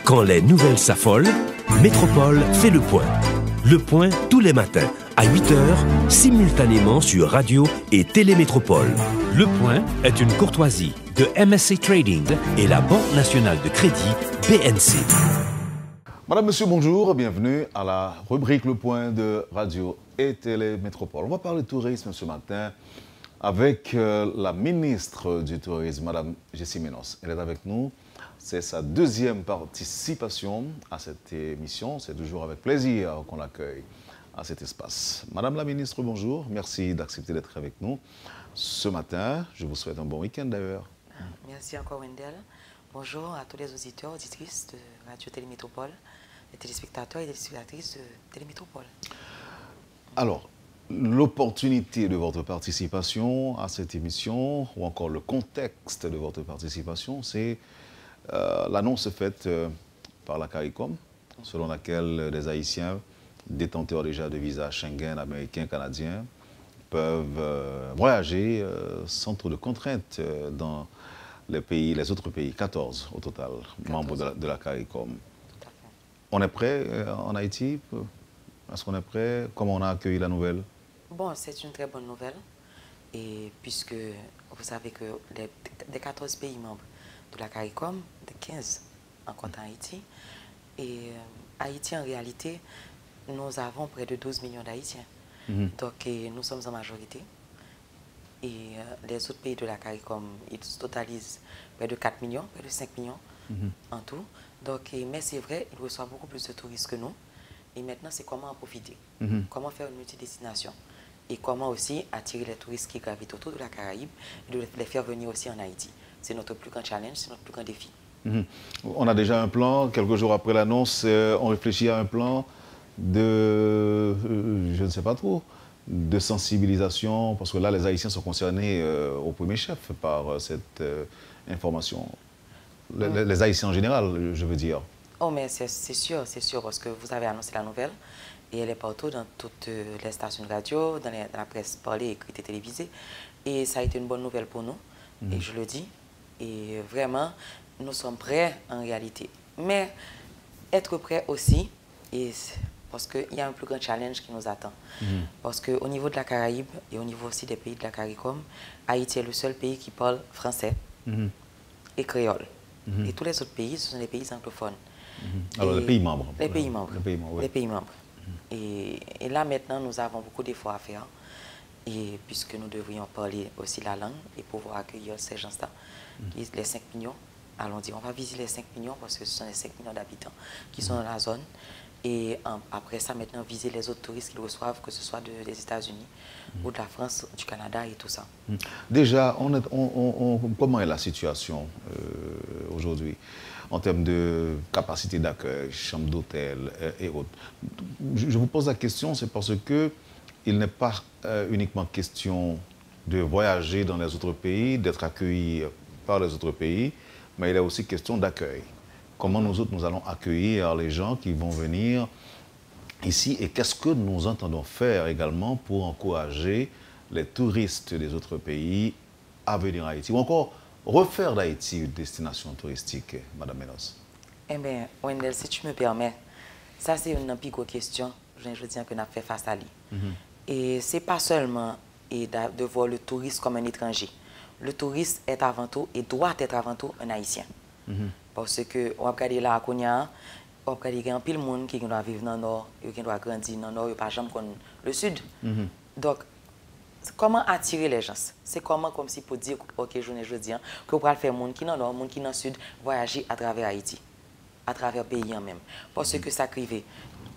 Quand les nouvelles s'affolent, Métropole fait le point. Le point tous les matins à 8h, simultanément sur Radio et Télémétropole. Le point est une courtoisie de MSC Trading et la Banque nationale de crédit BNC. Madame, Monsieur, bonjour, bienvenue à la rubrique Le Point de Radio et Télémétropole. On va parler tourisme ce matin avec la ministre du Tourisme, Madame Jessie Menos. Elle est avec nous. C'est sa deuxième participation à cette émission. C'est toujours avec plaisir qu'on l'accueille à cet espace. Madame la ministre, bonjour. Merci d'accepter d'être avec nous ce matin. Je vous souhaite un bon week-end d'ailleurs. Merci encore, Wendell. Bonjour à tous les auditeurs, auditrices de Radio Télémétropole, les téléspectateurs et les téléspectatrices de Télémétropole. Alors, l'opportunité de votre participation à cette émission, ou encore le contexte de votre participation, c'est l'annonce faite par la CARICOM, selon laquelle des Haïtiens détenteurs déjà de visas Schengen, américains, canadiens, peuvent voyager sans trop de contraintes dans les autres pays, 14 au total, 14. Membres de la CARICOM. On est prêt en Haïti? Est-ce qu'on est prêt? Comment on a accueilli la nouvelle? Bon, c'est une très bonne nouvelle, et puisque vous savez que des 14 pays membres de la CARICOM, de 15 en comptant Haïti, et Haïti en réalité, nous avons près de 12 millions d'Haïtiens. Donc nous sommes en majorité, et les autres pays de la CARICOM, ils totalisent près de 4 millions, près de 5 millions en tout. Donc, mais c'est vrai, ils reçoivent beaucoup plus de touristes que nous. Et maintenant, c'est comment en profiter, comment faire une multidestination et comment aussi attirer les touristes qui gravitent autour de la Caraïbe et de les faire venir aussi en Haïti. C'est notre plus grand challenge, c'est notre plus grand défi. On a déjà un plan, quelques jours après l'annonce, on réfléchit à un plan de, je ne sais pas trop, de sensibilisation, parce que là, les Haïtiens sont concernés au premier chef par cette information. Les Haïtiens en général, je veux dire. Oh, mais c'est sûr, parce que vous avez annoncé la nouvelle et elle est partout dans toutes les stations de radio, dans la presse parlée, écrite et télévisée. Et ça a été une bonne nouvelle pour nous, et je le dis. Et vraiment, nous sommes prêts en réalité. Mais être prêts aussi, parce qu'il y a un plus grand challenge qui nous attend. Parce qu'au niveau de la Caraïbe et au niveau aussi des pays de la CARICOM, Haïti est le seul pays qui parle français et créole. Et tous les autres pays, ce sont des pays anglophones. Alors, les pays membres. Les pays membres. Oui. Les pays membres. Et là, maintenant, nous avons beaucoup d'efforts à faire. Et puisque nous devrions parler aussi la langue et pouvoir accueillir ces gens-là, les 5 millions, allons dire, on va viser les 5 millions parce que ce sont les 5 millions d'habitants qui sont dans la zone. Et après ça, maintenant, viser les autres touristes qu'ils reçoivent, que ce soit des États-Unis ou de la France, du Canada et tout ça. Déjà, comment est la situation aujourd'hui en termes de capacité d'accueil, chambre d'hôtel et autres? Je vous pose la question, c'est parce que il n'est pas uniquement question de voyager dans les autres pays, d'être accueilli par les autres pays, mais il est aussi question d'accueil. Comment nous autres, nous allons accueillir les gens qui vont venir ici et qu'est-ce que nous entendons faire également pour encourager les touristes des autres pays à venir à Haïti ou encore refaire d'Haïti une destination touristique, Madame Menos? Eh bien, Wendell, si tu me permets, ça c'est une plus grosse question, je veux dire, que nous avons fait face à lui. Et ce n'est pas seulement de voir le touriste comme un étranger. Le touriste est avant tout et doit être avant tout un Haïtien. Parce que, on va regarder là, on va regarder qu'il y a un pile de monde qui doit vivre dans le nord, qui doit grandir dans le nord, et pas jamais comme le sud. Donc, comment attirer les gens? C'est comment, comme si pour dire, ok, je dis, que vous pouvez faire monde qui dans le nord, monde qui dans le sud, voyager à travers Haïti, à travers le pays en même. Parce que ça crivait.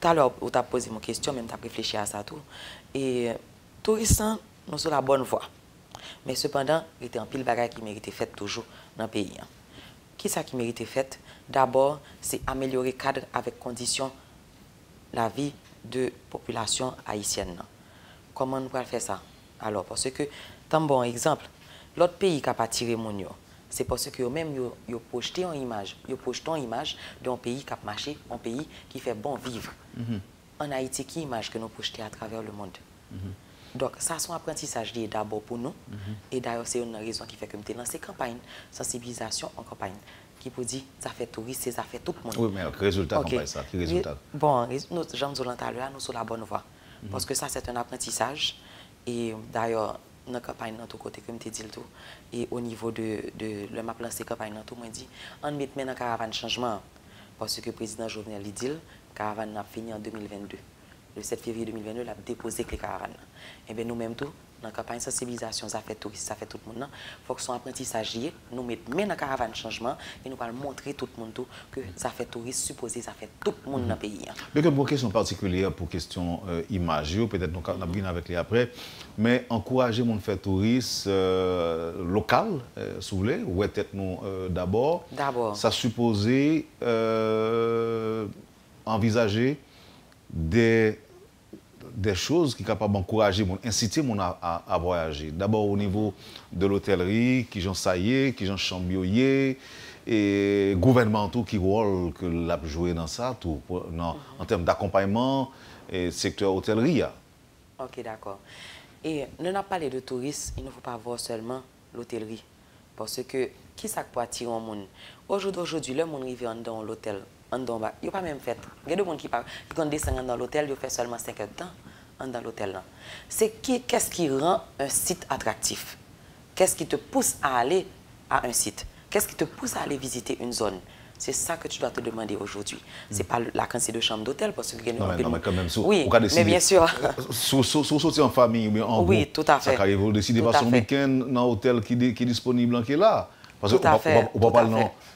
Tout à l'heure, tu as posé mon question, même tu as réfléchi à ça tout. Et touristes, nous sommes la bonne voie. Mais cependant, il y a un pile de bagages qui méritent fait toujours dans le pays. Qui est-ce qui mérite fait? D'abord, c'est améliorer le cadre avec conditions la vie de population haïtienne. Comment nous pouvons faire ça? Alors, parce que, tant bon exemple, l'autre pays qui a attiré mon yo, c'est parce que eux-mêmes, ils ont projeté une image d'un pays qui a marché, un pays qui fait bon vivre. En Haïti, qui image que nous projetons à travers le monde? Donc, ça, c'est un apprentissage d'abord pour nous. Et d'ailleurs, c'est une raison qui fait que nous avons lancé campagne, sensibilisation en campagne. qui peut dire ça fait touriste, ça fait tout le monde. Oui, mais résultat, okay. Ça. Quel résultat? Bon, nous, j'aime dire l'antérieur, nous sommes sur la bonne voie. Parce que ça, c'est un apprentissage. Et d'ailleurs, dans la campagne, dans tout côté, comme tu dis le tout, et au niveau de le map lancé campagne, dans tout, moi, dit, on met maintenant caravane changement. Parce que le président Jovenel dit, la caravane a fini en 2022. Le 7 février 2022, il a déposé les caravanes. Et bien, nous-mêmes, tout, dans la campagne de sensibilisation, ça fait touriste, ça fait tout le monde. Il faut que son apprentissage, nous mettons dans la caravane changement et nous allons montrer tout le monde tout, que ça fait touriste, supposé, ça fait tout le monde dans le pays. Mais pour une question particulière, pour question image, peut-être nous allons venir avec les après, mais encourager mon faire touriste local, si vous voulez, ou peut-être nous d'abord. D'abord. Ça supposait envisager des choses qui sont capables d'encourager, inciter les gens à voyager. D'abord au niveau de l'hôtellerie, qui j'en saillé, qui j'en chambioyer, et gouvernement tout qui rôle que l'a joué dans ça, tout, en termes d'accompagnement et secteur hôtellerie. Ok, d'accord. Et nous n'avons pas parlé de touristes, il ne faut pas voir seulement l'hôtellerie. Parce que qui ça peut attirer un monde? Aujourd'hui, le monde arrive dans l'hôtel. Il n'y a pas même fait. Il y a des gens qui descendent dans l'hôtel, ils font seulement 5 heures de temps dans l'hôtel. Qu'est-ce qui rend un site attractif? Qu'est-ce qui te pousse à aller à un site? Qu'est-ce qui te pousse à aller visiter une zone? C'est ça que tu dois te demander aujourd'hui. Ce n'est pas la quantité de chambres d'hôtel. Parce que non, mais quand même, oui, mais bien sûr. Sortir en famille ou en oui, groupe, tout à fait. Ça arrive, vous décidez pas son week-end dans un hôtel qui est disponible qui est là. Parce qu'on ne va pas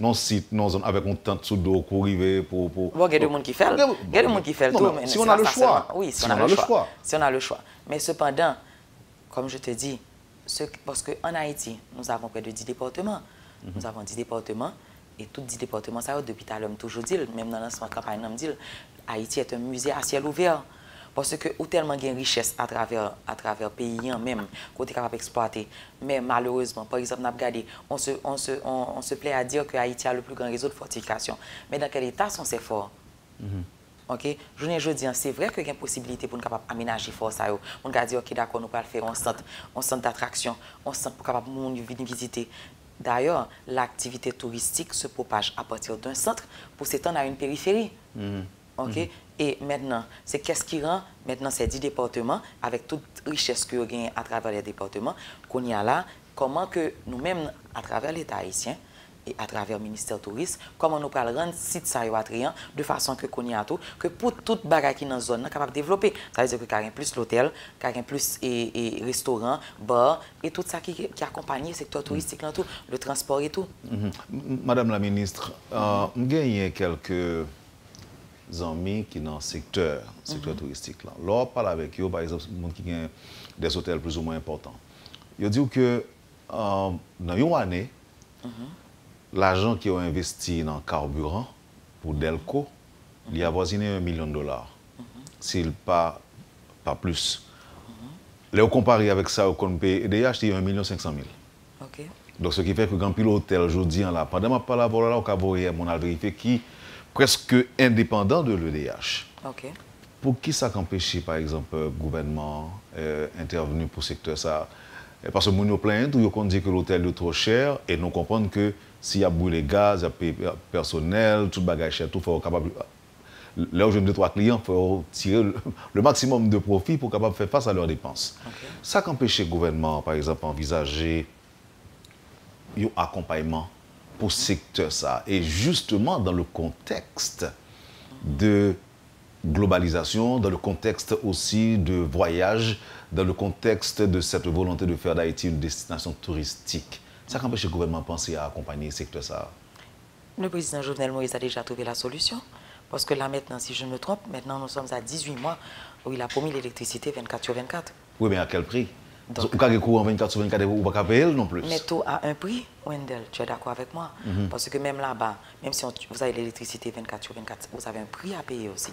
dans un site, avec un tente sous dos pour arriver pour... Bon, il y a des gens qui font. Il y a des gens qui font tout. Si on a le choix. Oui, si on a le choix. Si on a le choix. Mais cependant, comme je te dis, parce qu'en Haïti, nous avons près de 10 départements. Nous avons 10 départements. Et tous 10 départements, ça, depuis tout à l'heure, toujours dit, même dans la campagne, on dit, Haïti est un musée à ciel ouvert. Parce que ou tellement de richesse à travers le pays même, qu'on est capable d'exploiter. Mais malheureusement, par exemple, on se plaît à dire que Haïti a le plus grand réseau de fortification. Mais dans quel état sont ces forts? Ok, je dis, c'est vrai qu'il y a une possibilité pour nous capables d'aménager fort ça. On va dire, ok, d'accord, nous pouvons le faire un centre d'attraction, un centre pour capable de venir visiter. D'ailleurs, l'activité touristique se propage à partir d'un centre pour s'étendre à une périphérie. Ok. Et maintenant, c'est qu'est-ce qui rend maintenant ces 10 départements, avec toute richesse que vous gagnez à travers les départements, qu'on y a là, comment que nous-mêmes, à travers l'État haïtien et à travers le ministère tourisme, comment nous pouvons rendre site ça attrayant de façon que qu'on y a tout, que pour toute bagaille qui est dans la zone, capable de développer. Ça veut dire que qu'il y a plus l'hôtel, qu'il y a plus et restaurant, bar, et tout ça qui accompagne le secteur touristique, tout, le transport et tout. Madame la ministre, nous gagnons quelques amis qui sont dans le secteur touristique. Là, on parle avec eux, par exemple, qui ont des hôtels plus ou moins importants. Ils disent que dans une année, l'argent qu'ils ont investi dans le carburant pour Delco, il a avoisiné $1 million. S'il pas plus. Là, comparé avec ça, on paye EDH, c'est $1 500 000. Okay. Donc, ce qui fait que quand il hôtel aujourd'hui, pendant que je parle là, on a vérifié qui presque indépendant de l'EDH. Okay. Pour qui ça empêche, par exemple, le gouvernement intervenu pour le secteur ça? Parce que nous avons plein de gens qui disent que l'hôtel est trop cher et nous comprenons que s'il y a brûlé gaz, il y a personnel, tout le bagage cher, tout, il faut capable. Là où j'ai 2-3 clients, il faut tirer le maximum de profit pour capable faire face à leurs dépenses. Okay. Ça empêche le gouvernement, par exemple, d'envisager un accompagnement pour ce secteur ça. Et justement, dans le contexte de globalisation, dans le contexte aussi de voyage, dans le contexte de cette volonté de faire d'Haïti une destination touristique. Ça empêche le gouvernement de penser à accompagner le secteur ça. Le président Jovenel Moïse a déjà trouvé la solution. Parce que là maintenant, si je me trompe, maintenant nous sommes à 18 mois où il a promis l'électricité 24/24. Oui, mais à quel prix? Vous avez courant 24/24 ou pas payer non plus? Mais tout à un prix, Wendell, tu es d'accord avec moi? Parce que même là-bas, même si vous avez l'électricité 24/24, vous avez un prix à payer aussi.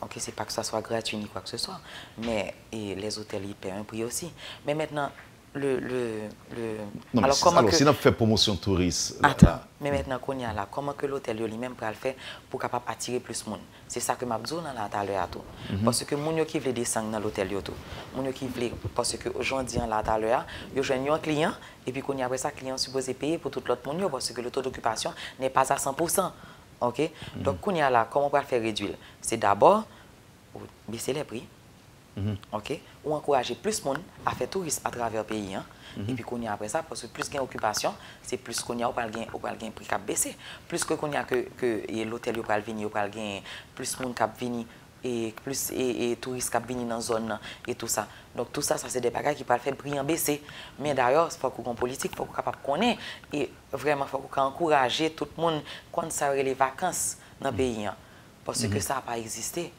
Donc, c'est pas que ça soit gratuit ni quoi que ce soit. Mais et les hôtels, ils paient un prix aussi. Mais maintenant, Non, alors, si on fait promotion touriste... Attends, mais maintenant qu'on y a là, comment que l'hôtel lui-même peut le faire pour capable attirer plus de monde? C'est ça que je dit tout à l'heure. Parce que les gens qui veulent descendre dans l'hôtel, les gens qui veulent, parce que aujourd'hui, là, tout à l'heure, ils ont un client, et puis qu'on y a après ça, client supposé payer pour tout l'autre monde, parce que le taux d'occupation n'est pas à 100%. OK? Donc, qu'on y a là, comment on peut le faire réduire? C'est d'abord baisser les prix. OK? Ou encourager plus de monde à faire tourisme à travers le pays. Hein? Et puis qu'on y a après ça, parce que plus il y a occupation, c'est plus qu'on y a, on va gagner prix qui baisser. Plus que qu'on y a que l'hôtel va venir, on va gagner plus de monde qui venir et plus et touristes qui venir dans la zone et tout ça. Donc tout ça, ça c'est des bagages qui peuvent faire prix en baisser. Mais d'ailleurs, il faut qu'on politique, il faut qu'on capable connaître et vraiment il faut qu'on encourager tout le monde quand ça aurait les vacances dans le pays. Hein? Parce que ça n'a pas existé.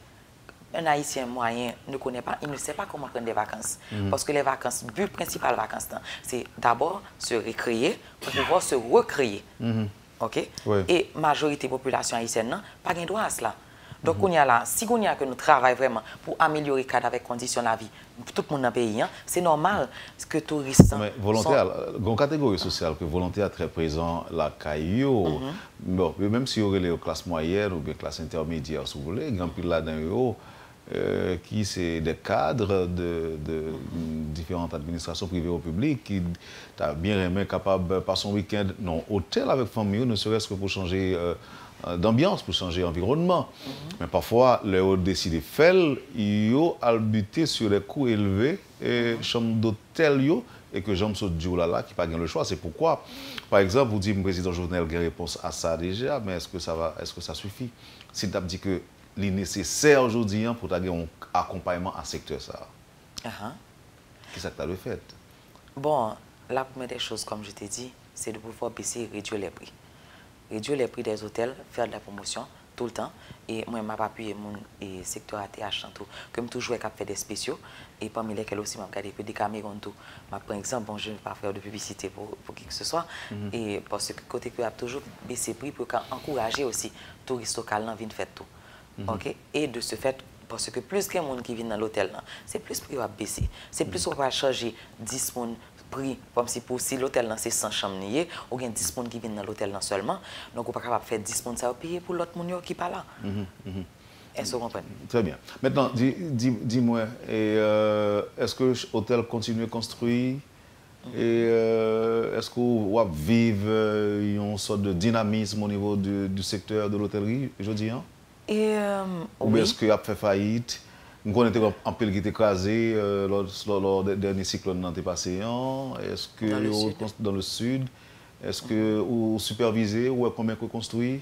Un Haïtien moyen ne connaît pas, il ne sait pas comment prendre des vacances. Parce que les vacances, le but principal des vacances, c'est d'abord se récréer pour pouvoir se recréer. OK? Oui. Et la majorité de la population haïtienne n'a pas de droit à cela. Donc, on y a là, si on y a que nous travaillons vraiment pour améliorer le cadre avec conditions de la vie, tout le monde dans le pays, hein, c'est normal que les touristes... Mais volontaire, une catégorie sociale que volontaire très présent, la CAIO, bon, même si vous avez les classes moyennes ou bien classe intermédiaire, si vous voulez, il y a un peu là-dedans, qui c'est des cadres de différentes administrations privées ou publiques qui sont bien aimé capable de passer un week-end dans un hôtel avec famille, ne serait-ce que pour changer d'ambiance, pour changer d'environnement. Mais parfois, les hauts décident de faire, ils ont buté sur les coûts élevés et chambre d'hôtel et que j'aime ce duo-là qui n'a pas le choix. C'est pourquoi, par exemple, vous dites, le président Jovenel a réponse à ça déjà, mais est-ce que ça suffit? Si tu as dit que il est nécessaire aujourd'hui pour avoir un accompagnement à ce secteur. Qu'est-ce que tu as fait? Bon, la première des choses, comme je t'ai dit, c'est de pouvoir baisser et réduire les prix. Réduire les prix des hôtels, faire de la promotion tout le temps. Et moi, je m'ai appuyé mon secteur ATH, comme toujours, je fais des spéciaux. Et parmi lesquels aussi, je regarde des caméras. Par exemple, bon, je ne vais pas faire de publicité pour qui que ce soit. Et parce que côté que toujours baisser les prix pour encourager aussi les touristes locaux à venir faire tout. Okay? Et de ce fait, parce que plus il y a des gens qui viennent dans l'hôtel, c'est plus le prix va baisser. C'est plus on va changer 10 personnes prix, comme si l'hôtel c'est 100 chambres, ou bien 10 personnes qui viennent dans l'hôtel seulement. Donc on ne peut pas faire 10 personnes ça payer pour l'autre monde qui n'est pas là. Est-ce que vous comprenez? Très bien. Maintenant, dis-moi, est-ce que l'hôtel continue à construire? Et est-ce que vous vivez une sorte de dynamisme au niveau du secteur de l'hôtellerie, je dis? Ou bien est-ce qu'il a fait faillite? Nous connaissons un peu qui était écrasé lors des derniers cyclones dans les passés. Est-ce que dans le sud, est-ce que vous supervisez ou combien vous construit?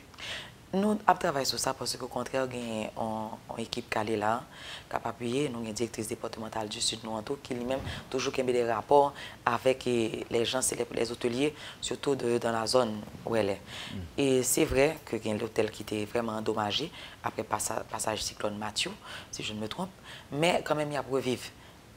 Nous travaillons sur ça parce qu'au contraire, il y a une équipe qui est là, qui a appuyé. Nous avons une directrice départementale du Sud, qui lui-même toujours des rapports avec les gens, les hôteliers, surtout dans la zone où elle est. Et c'est vrai qu'il y a l'hôtel qui était vraiment endommagé après passage cyclone Mathieu, si je ne me trompe. Mais quand même, il y a pour revivre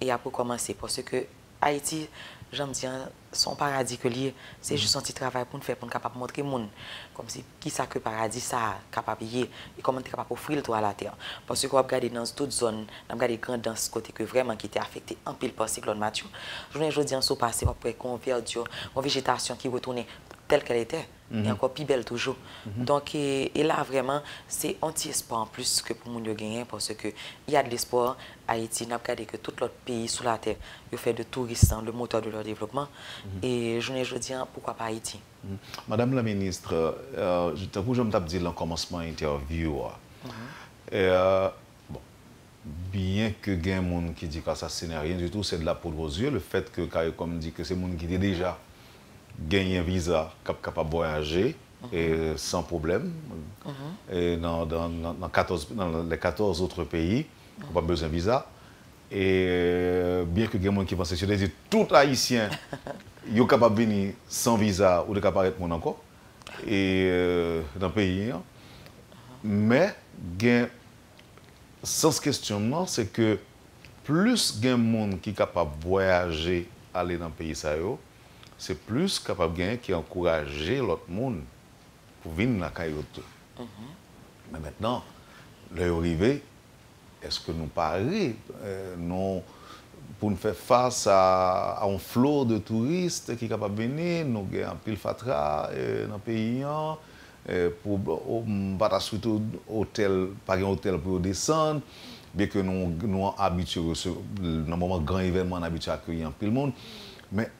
et il y a pour commencer parce que Haïti, j'aime dire, son paradis que lié, c'est juste un petit travail pour nous faire, pour nous capable montrer au monde, comme si qui ça que paradis ça capable y et comment tu capable offrir le toit à la terre. Parce que quand on regarde dans toute zone, on regarde grand dans ce côté que vraiment qui était affecté en pile par cyclone Mathieu. Je veux dire, en passé après qu'on verdure, une végétation qui retournait telle qu'elle était, et encore plus belle toujours. Donc, et là, vraiment, c'est anti-espoir en plus que pour nous gagner, parce qu'il y a de l'espoir. Haïti n'a regardé que tout l'autre pays sur la terre, il fait de tourisme le moteur de leur développement. Et je veux dire, pourquoi pas Haïti? Madame la ministre, je me dit dans le commencement de l'interview, bon, bien que il y ait des gens qui disent que ça n'est rien du tout, c'est de la poudre aux yeux, le fait que, comme dit que c'est des gens qui ont déjà gagné un visa capable de voyager et sans problème et dans les 14 autres pays, on n'a pas besoin de visa. Et bien que les gens qui pensent que c'est tout haïtien, ils sont capables de venir sans visa ou de apparaître encore et dans le pays. Mais sans questionnement, c'est que plus il y a des gens qui sont capables de voyager, aller dans le pays, c'est plus capable de gagner qui encourager l'autre monde pour venir dans la Cayoto. Mais maintenant, l'heure arrivée, est-ce que nous parlons, nous pour nous faire face à un flot de touristes qui est capable de venir, nous avons un pile fatra dans le pays, pour pas suite hôtel, pas un hôtel pour descendre, bien que nous sommes habitués, dans le moment grand événement, nous habitués à accueillir un pile monde. Mais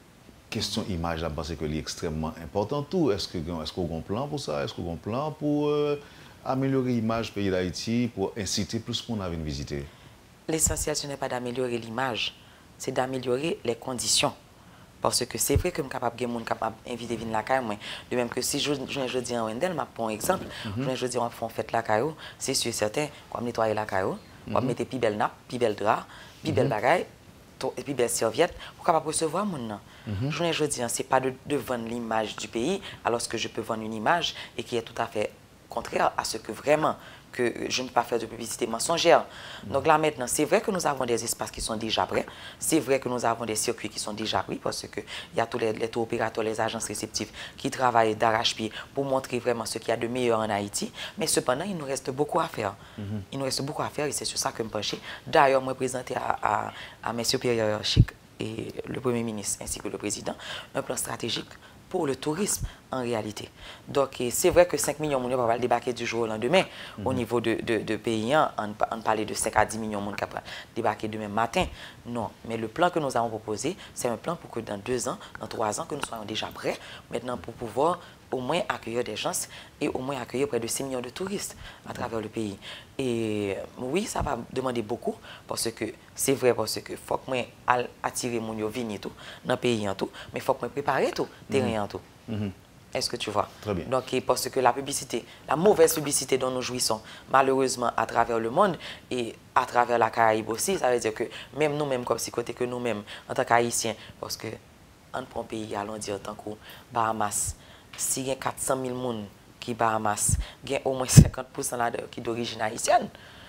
question image, je pense que c'est extrêmement important. Tout. Est-ce qu'on a un plan pour ça? Est-ce qu'on a un plan pour améliorer l'image du pays d'Haïti, pour inciter plus de monde à venir visiter? L'essentiel, ce n'est pas d'améliorer l'image, c'est d'améliorer les conditions. Parce que c'est vrai que je suis capable de inviter à venir la caille. De même que si je dis en Wendel, je prends un exemple, je dis on fait la caille, c'est sûr certain qu'on va nettoyer la caille, on va mettre plus belle nappe, plus belle drap, plus belle bagaille, et puis belle serviette pour capable recevoir mon nom. Je dis c'est pas de vendre l'image du pays alors que je peux vendre une image et qui est tout à fait contraire à ce que vraiment que je ne peux pas faire de publicité mensongère. Donc là maintenant, c'est vrai que nous avons des espaces qui sont déjà prêts, c'est vrai que nous avons des circuits qui sont déjà pris parce qu'il y a tous les tours opérateurs, les agences réceptives qui travaillent d'arrache-pied pour montrer vraiment ce qu'il y a de meilleur en Haïti, mais cependant, il nous reste beaucoup à faire. Il nous reste beaucoup à faire et c'est sur ça que je me penche. D'ailleurs, moi, présenté à mes supérieurs chics et le Premier ministre ainsi que le Président un plan stratégique pour le tourisme en réalité. Donc c'est vrai que 5 millions de personnes vont débarquer du jour au lendemain au niveau de pays. On parlait de 5 à 10 millions de personnes qui vont débarquer demain matin. Non, mais le plan que nous avons proposé, c'est un plan pour que dans 2 ans, dans 3 ans, que nous soyons déjà prêts maintenant pour pouvoir au moins accueillir des gens et au moins accueillir près de 6 millions de touristes à travers le pays. Et oui, ça va demander beaucoup parce que c'est vrai parce que faut que moi attirer mon yo venir tout dans le pays en tout, mais faut que moi préparer tout terrain en tout. Est-ce que tu vois? Très bien. Donc parce que la publicité, la mauvaise publicité dont nous jouissons malheureusement à travers le monde et à travers la Caraïbe aussi, ça veut dire que même nous-mêmes comme si côté que nous-mêmes en tant qu'Haïtiens, parce que on prend un pays allons dire tant que Bahamas. S'il y a 400 000 personnes qui Bahamas, il y a au moins 50% là qui d'origine haïtienne.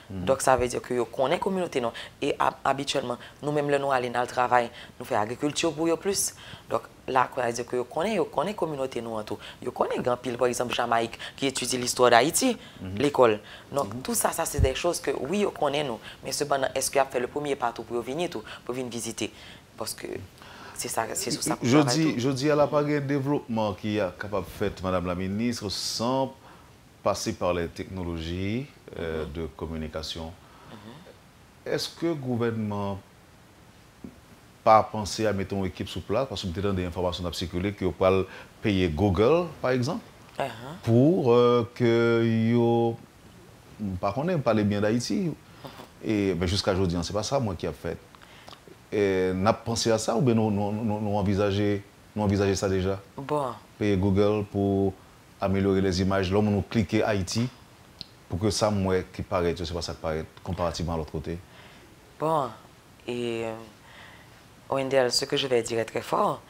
Donc ça veut dire que nous connaissons la communauté. Non? Et habituellement, nous-mêmes, nous allons dans le travail, nous faisons agriculture pour eux plus. Donc là, ça veut dire que nous connaissons la communauté. Nous connaissons grand pile, par exemple, Jamaïque, qui étudie l'histoire d'Haïti, l'école. Donc tout ça, c'est des choses que oui, nous connaissons. Mais cependant, est-ce qu'il a fait le premier pas pour venir visiter? Parce que c'est ça, c'est sur ça. Je dis à la part de développement qui est capable de faire, Madame la Ministre, sans passer par les technologies de communication. Est-ce que le gouvernement pas pensé à mettre une équipe sur place, parce que vous avez des informations à circuler que vous pouvez payer Google, par exemple, pour que vous ne parlez bien d'Haïti. Et jusqu'à aujourd'hui, ce n'est pas ça moi qui a fait. N'a pensé à ça ou bien nous envisager ça déjà? Bon. Payer Google pour améliorer les images. Là, nous cliquer Haïti pour que ça, moi, qui paraît, je ne sais pas ça qui paraît, comparativement à l'autre côté. Bon, et Wendel, ce que je vais dire est très fort,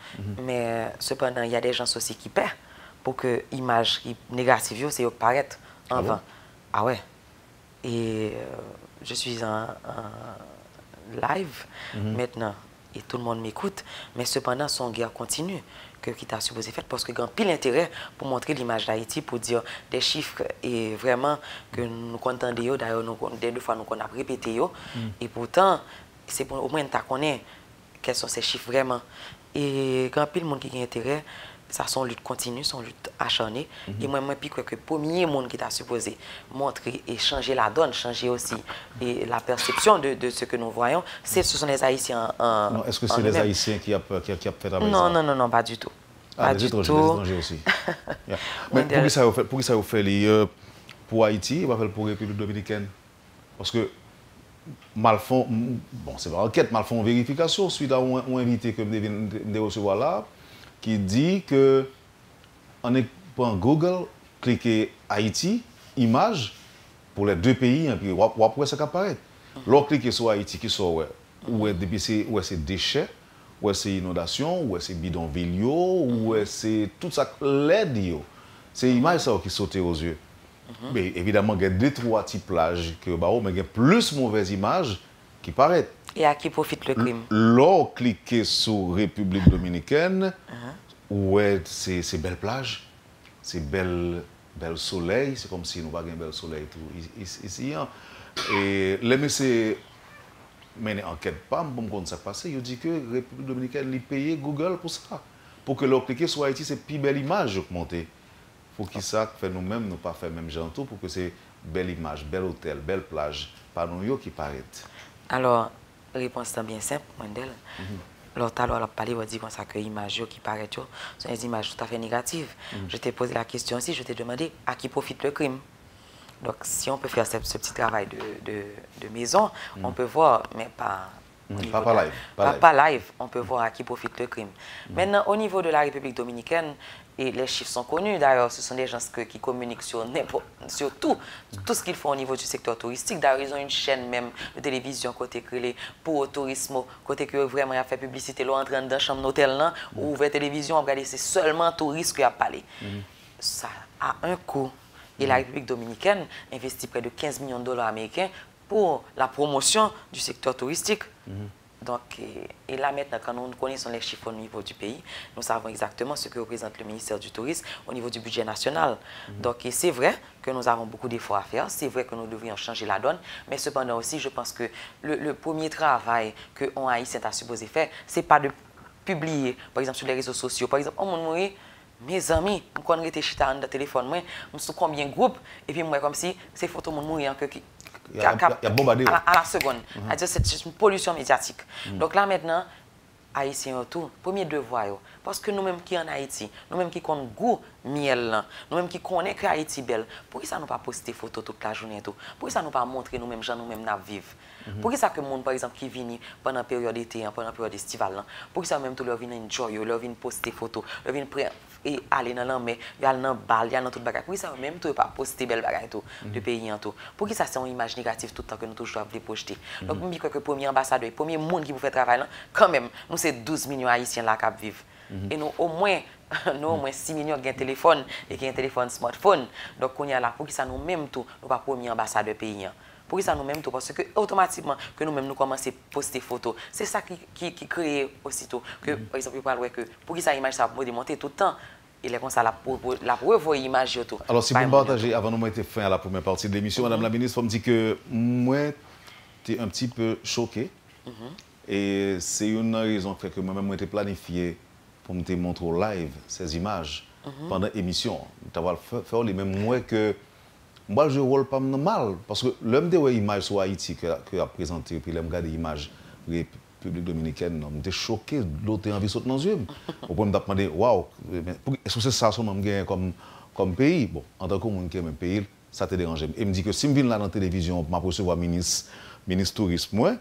mais cependant, il y a des gens aussi qui paient pour que l'image négative, c'est paraître en vain. Ah ouais. Et je suis en live maintenant et tout le monde m'écoute, mais cependant son guerre continue qui t'a supposé faire parce que grand pile intérêt pour montrer l'image d'Haïti, pour dire des chiffres et vraiment que nous entendons d'ailleurs des 2 fois nous qu'on a répété et pourtant c'est pour au moins tu connais quels sont ces chiffres vraiment et grand pile monde qui a intérêt ça son lutte continue, son lutte acharnée et moi puis que le premier monde qui t'a supposé montrer et changer la donne, changer aussi et la perception de ce que nous voyons, ce sont les Haïtiens non, est-ce que c'est les Haïtiens qui a fait travailler non, ça? Non, pas du tout. Ah, les étrangers aussi. Mais pour qui ça vous fait pour Haïti et pas pour la République dominicaine? Parce que malfont, bon, c'est pas enquête, malfont vérification suite à un invité que je recevoir là, qui dit que on est pour Google, cliquez Haïti, image, pour les 2 pays, et puis on peut ça apparaître. Lorsque cliquez sur Haïti, qui sort où c'est déchets, où c'est inondation, où c'est bidonville, où c'est tout ça l'aide. C'est l'image qui saute aux yeux. Mais évidemment, il y a 2-3 types plages que mais il y a plus mauvaises images qui paraissent. Et à qui profite le crime? Lorsque cliquez sur République dominicaine, ouais, c'est belle plage, c'est bel soleil, c'est comme si nous n'avions pas un bel soleil tout ici. Et les messieurs mener enquête pas, bon compte ça passé, il dit que la République dominicaine lui paye Google pour ça. Pour que l'on clique sur Haïti, c'est plus belle image monter. Pour qui ça fait nous-mêmes, nous pas faire même gentil pour que c'est belle image, bel hôtel, belle plage, pas nous qui paraît. Alors, réponse est bien simple, Wendell. L'autre alors, on a parlé, on dit comme ça que l'image qui paraît, sont des images tout à fait négatives. Je t'ai posé la question aussi, je t'ai demandé à qui profite le crime. Donc, si on peut faire ce petit travail de maison, on peut voir, mais pas... Pas live, on peut voir à qui profite le crime. Maintenant, au niveau de la République dominicaine, et les chiffres sont connus d'ailleurs, ce sont des gens qui communiquent sur tout ce qu'ils font au niveau du secteur touristique. D'ailleurs, ils ont une chaîne même de télévision côté créé pour le tourisme, côté que vraiment il a fait publicité, là, entrant dans la chambre d'hôtel, ou ouvert télévision, regardez, c'est seulement touristes qui a parlé. Ça a un coût. Et la République dominicaine investit près de 15 millions de dollars américains pour la promotion du secteur touristique. Donc, et là maintenant, quand nous connaissons les chiffres au niveau du pays, nous savons exactement ce que représente le ministère du Tourisme au niveau du budget national. Donc, c'est vrai que nous avons beaucoup d'efforts à faire, c'est vrai que nous devrions changer la donne, mais cependant aussi, je pense que le premier travail que on Haïtien a supposé faire, c'est pas de publier, par exemple, sur les réseaux sociaux. Par exemple, on m'a dit, mes amis, quand j'étais chita dans le téléphone, je suis combien de groupes, et puis moi, comme si ces photos m'ont mourir il y a bombardé à la seconde. C'est une pollution médiatique. Donc là maintenant, Haïtiens tout, premier devoir, parce que nous-mêmes qui en Haïti, nous-mêmes qui connaissons goût miel, nous-mêmes qui connaissons que Haïti belle, pourquoi ça nous pas poster photos toute la journée tout? Pourquoi ça nous pas montrer nous-mêmes gens nous-mêmes n'a vivre? Pourquoi ça que monde par exemple qui vient pendant la période d'été, pendant la période estivale, pourquoi ça même tout leur vient enjoy, leur vient poster photos, leur vient et aller dans la mer, y aller dans bal, y aller dans toute bagarre. Pourquoi ça même tout pas poster belle bagarre tout de pays en tout? Pourquoi ça c'est une image négative tout le temps que nous toujours voulons projeter? Donc je dis que le premier ambassadeur, le premier monde qui vous fait travail là, quand même, nous c'est 12 millions haïtiens là qui vivent. Et nous au moins 6 millions qui ont un téléphone et qui ont un téléphone smartphone. Donc on y a là pour que ça nous même tout, nous pas premier ambassadeur pays. Pour ça nous même tout parce que automatiquement que nous même nous commençons à poster photos. C'est ça qui crée aussitôt que par exemple, je parle que pour que ça image ça peut démonter tout le temps. Il est comme ça la revoir image tout. Alors si vous me partagez avant nous mettre fin à la première partie de l'émission, Madame la ministre, vous me dit que moi j'étais un petit peu choqué et c'est une raison qui fait que moi-même j'étais planifié pour me montrer au live ces images pendant l'émission. D'avoir fait les mêmes mois que moi je ne rôle pas mal parce que l'homme de l'image sur Haïti que a présenté puis l'homme regarde l'image République dominicaine, j'étais choqué, l'autre envie de sauter dans les yeux. Au point de me demander, waouh, est-ce que c'est ça comme pays? Bon, en tant que monde qui est même pays, ça te dérange. Et me dit que si je viens là dans la télévision, je vais recevoir ministre tourisme, moi,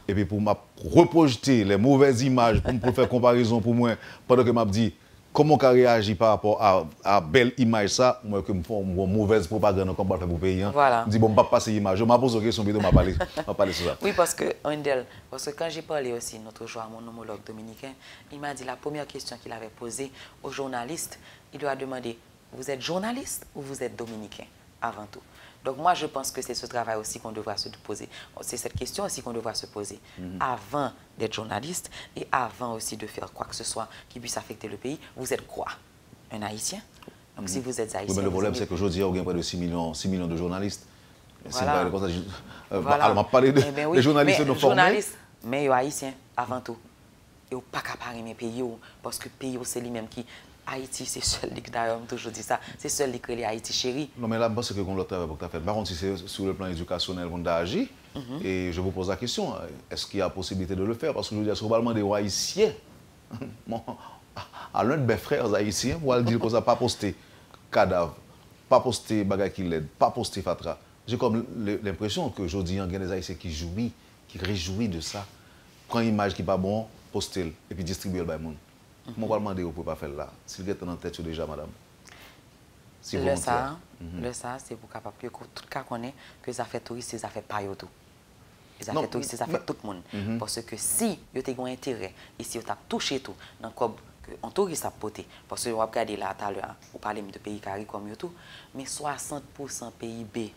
et puis pour me reprojeter les mauvaises images, pour faire comparaison pour moi, pendant que je me dis, comment on réagit par rapport à belle image ça, moi que me font une mauvaise propagande comme on fait pour pays. Voilà. Je dis bon, pas passer image. Je m'a posé une question, je m'a parler sur ça. Oui, parce que quand j'ai parlé aussi notre jour à mon homologue dominicain, il m'a dit la première question qu'il avait posée aux journalistes, il lui a demandé, vous êtes journaliste ou vous êtes dominicain avant tout? Donc moi, je pense que c'est ce travail aussi qu'on devra se poser. C'est cette question aussi qu'on devra se poser avant d'être journaliste et avant aussi de faire quoi que ce soit qui puisse affecter le pays. Vous êtes quoi? Un Haïtien? Donc si vous êtes Haïtien... Oui, mais le problème, c'est qu'aujourd'hui, il y a près de 6 millions de journalistes. Voilà. Voilà. On m'a parlé des journalistes de formés. Mais il y a Haïtiens avant tout. Il n'y a pas qu'à parler mes pays parce que le pays, c'est lui-même qui... Haïti, c'est seul qui d'ailleurs, toujours dit ça, c'est seul qui crée Haïti chéri. Non, mais là, c'est que l'autre travail que tu as fait. Par contre, si c'est sur le plan éducationnel qu'on a agi, et je vous pose la question, est-ce qu'il y a possibilité de le faire? Parce que je veux dire, c'est probablement des Haïtiens, à l'un de mes frères haïtiens, pour dire que ça pas poster cadavre, pas poster bagay qui l'aide, pas poster fatra. J'ai comme l'impression qu'aujourd'hui, il y a des Haïtiens qui jouissent, qui réjouissent de ça. Prends une image qui n'est pas bonne, poster et puis distribuer le monde. Moi, je vais demander, vous ne pouvez pas faire là. Si vous êtes en tête déjà, madame. Si le ça, c'est pour capable que tout le cas connaît que les affaires touristes, c'est des affaires pas tout. Les affaires touristes, c'est des affaires tout le monde. Parce que si vous avez un intérêt, et si vous avez touché tout, dans un touriste a poté, parce que vous regardez là tout à l'heure, vous parlez de pays carrés comme tout, mais 60% PIB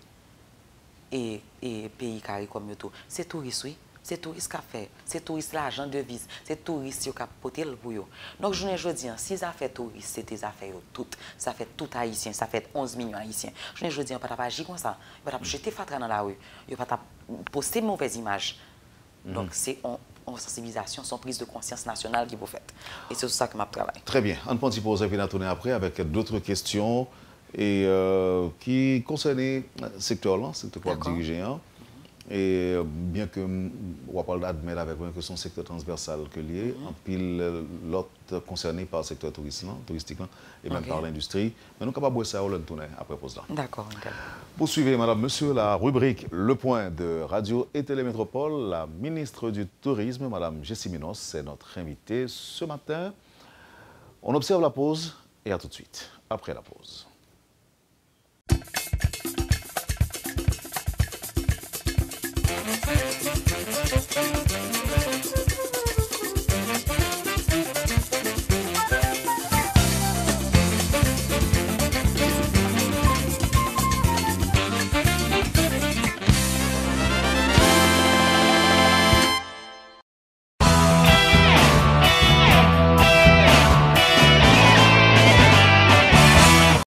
et pays carrés comme tout, c'est touriste, oui. C'est touriste qui a fait, c'est touriste l'argent de devise, c'est touriste qui a porté le bouillon. Donc je ne dis pas, si ça fait touriste, c'est des affaires toutes, ça fait tout haïtien, ça fait 11 millions haïtiens. Je ne dis pas, pas agir comme ça, pas jeter fatra dans la rue, pas poster mauvaise image. Donc, c'est une sensibilisation, son prise de conscience nationale qui vous fait. Et c'est sur ça que je travaille. Très bien. On peut pause et puis on tourner après avec d'autres questions et, qui concernent le secteur-là, secteur que vous dirigez. Et bien que on parle d'admettre avec moi que son secteur transversal que lié, en pile l'autre concerné par le secteur touristique et même par l'industrie, mais nous sommes capables de ça au tourner après pause là. D'accord. Poursuivez, madame, monsieur, la rubrique Le Point de Radio et Télémétropole. La ministre du Tourisme, madame Jessie Minos, c'est notre invitée ce matin. On observe la pause et à tout de suite, après la pause.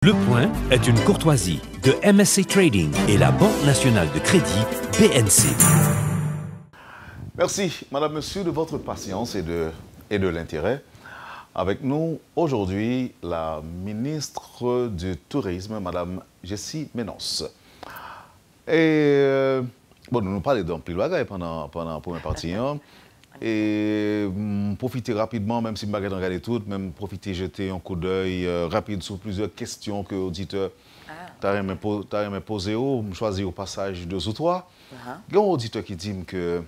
Le Point est une courtoisie de MSC Trading et la Banque nationale de crédit BNC. Merci, madame, monsieur, de votre patience et de l'intérêt. Avec nous aujourd'hui, la ministre du Tourisme, madame Jessie Minos. Et bon, nous parlons d'un pile bagaille pendant la première partie. Et profiter rapidement, même si je ne vais pas regarder tout, même profiter, jeter un coup d'œil rapide sur plusieurs questions que l'auditeur t'a posé, choisir au passage 2 ou 3. Il y a un auditeur qui dit que,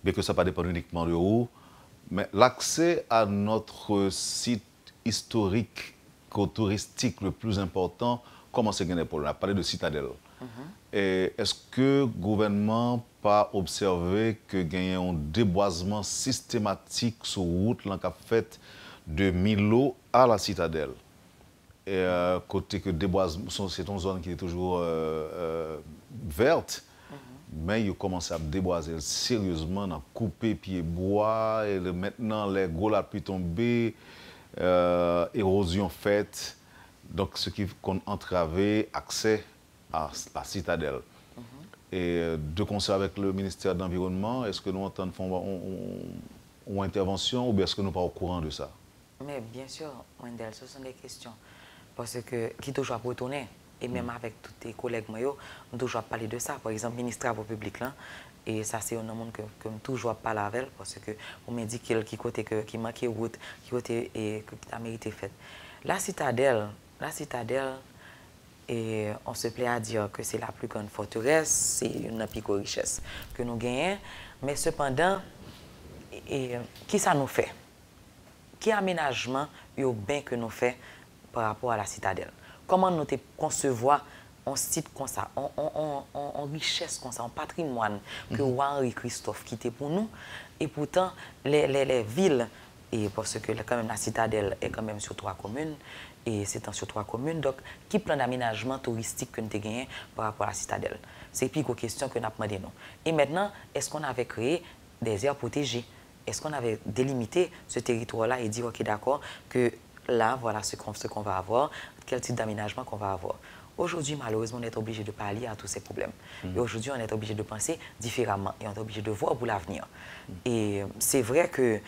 bien que ça ne dépend pas uniquement de vous, mais l'accès à notre site historique, touristique le plus important, comment c'est gagné pour lui? On a parlé de Citadelle. Est-ce que le gouvernement n'a pas observé que y a un déboisement systématique sur la route qui a fait de Milo à la Citadelle? Et côté que déboisement, c'est une zone qui est toujours verte, mais il commence à déboiser sérieusement, à couper pieds bois, et maintenant les gros là puis tomber, érosion faite, donc ce qui a entravé l'accès à la Citadelle. Et de concert avec le ministère de l'Environnement, est-ce que nous entendons une intervention ou bien est-ce que nous ne sommes pas au courant de ça? Mais bien sûr, Wendell, ce sont des questions. Parce que qui toujours retourner, et même avec tous tes collègues, on toujours parler de ça. Par exemple, le ministre des Travaux publics, là, et ça c'est un monde que je toujours parle avec elle, parce que on me dit qui manquait route, qui a mérité fait. La Citadelle, et on se plaît à dire que c'est la plus grande forteresse, c'est une pico-richesse que nous gagnons. Mais cependant, qui ça nous fait? Quel aménagement et bien que nous fait par rapport à la Citadelle? Comment nous concevoir un site comme ça, en richesse comme ça, en patrimoine que Henri Christophe quittait pour nous? Et pourtant, les villes, et parce que quand même la Citadelle est quand même sur 3 communes, et c'est sur 3 communes. Donc, qui plan d'aménagement touristique que nous avons gagné par rapport à la Citadelle? C'est plus une question que nous avons demandé. Et maintenant, est-ce qu'on avait créé des aires protégées? Est-ce qu'on avait délimité ce territoire-là et dit, OK, d'accord, que là, voilà ce qu'on va avoir, quel type d'aménagement qu'on va avoir? Aujourd'hui, malheureusement, on est obligé de pallier à tous ces problèmes. Et aujourd'hui, on est obligé de penser différemment et on est obligé de voir pour l'avenir. Et c'est vrai que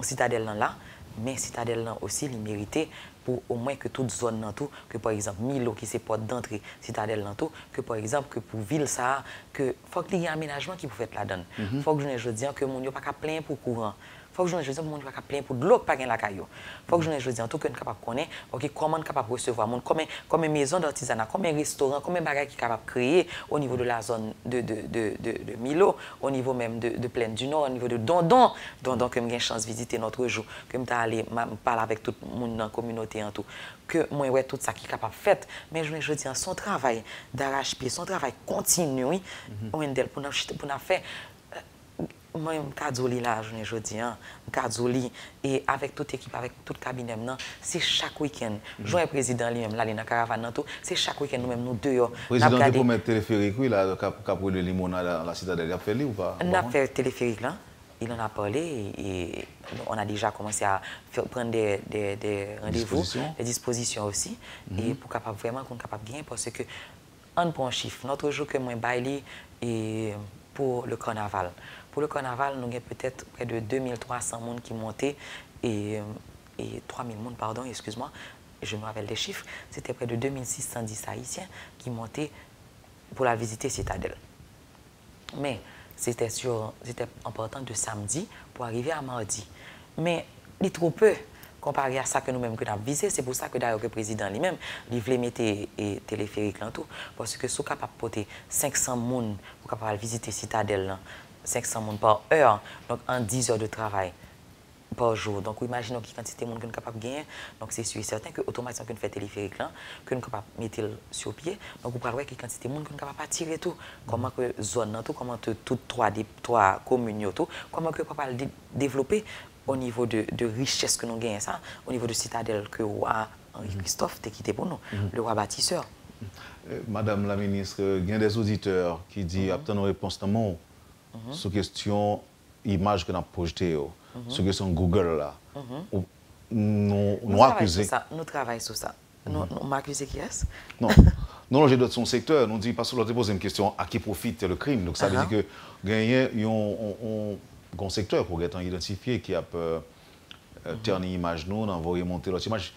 Citadelle là, mais Citadelle là aussi, il méritait pour au moins que toute zone dans tout, que par exemple Milo qui c'est porte d'entrée Citadelle dans tout, que par exemple que pour ville ça, que faut qu'il y ait un aménagement qui peut faire là-dedans. Faut que je dis que mon yo pas plein pour courant. Faut que je dis que mon yo pas plein pour de l'eau pas gain la caillou. Faut que je dis en tout que capable connaître OK comment capable recevoir monde comme maison d'artisanat, comme restaurant, comme bagaille qui capable créer au niveau de la zone de Milo, au niveau même de Plaine du Nord, au niveau de Dondon que j'ai chance de visiter notre jour, que me aller parler avec tout le monde dans la communauté en tout, que moi ouais tout ça qui est capable fait, mais je dis son travail d'arrache-pied, son travail continu, Wendell pour nous faire moi, je suis là, je dis, et avec toute l'équipe, avec tout le cabinet, c'est chaque week-end. Je suis président lui-même, là, dans la caravane, c'est chaque week-end, nous-mêmes, nous deux. Le président, pour mettre téléphérique, oui, là, pour le limonade à la Citadelle, il a fait ou pas? On a fait téléphérique, là. Il en a parlé et on a déjà commencé à prendre des rendez-vous, des dispositions aussi, et pour capable vraiment qu'on capable gagner parce que on prend un chiffre. Notre jour que moi baili et pour le carnaval. Pour le carnaval, nous avons peut-être près de 2300 personnes qui montaient et 3000 personnes, pardon, excuse-moi, je me rappelle les chiffres, c'était près de 2610 Haïtiens qui montaient pour la visiter Citadelle. Mais c'était important de samedi pour arriver à mardi. Mais il est trop peu comparé à ça que nous-mêmes que nous avons visé. C'est pour ça que d'ailleurs le président lui-même, il voulait mettre téléphérique là tout. Parce que si vous êtes capable de porter 500 personnes pour capable visiter Citadelle, là, 500 personnes par heure, donc en 10 heures de travail par jour. Donc, imaginons quelle quantité de monde que nous sommes capables de gagner. Donc, c'est sûr et certain que automatiquement, que nous faisons téléphérique là, que nous sommes capables de mettre sur pied. Donc, vous pouvez voir quelle quantité de monde que nous sommes capables de tirer tout. Comment que zone, tout, comment toutes trois communes, tout, comment que nous sommes capables de développer au niveau de richesse que nous gagnons, ça, au niveau de Citadelle que roi Henri-Christophe t'a quitté pour nous, le roi bâtisseur. Madame la ministre, il y a des auditeurs qui disent obtenir une réponse dans mon sur question image que nous avons projetée, sur question Google là. Nous accusons. Nous travaillons sur ça. Nous m'accusons qui est-ce? Non. Non, j'ai d'autres son secteur. Nous disons parce que l'autre pose une question à qui profite le crime. Donc ça veut dire que gagner un secteur pour être identifié qui a terni image nous, envoyer monter l'autre image.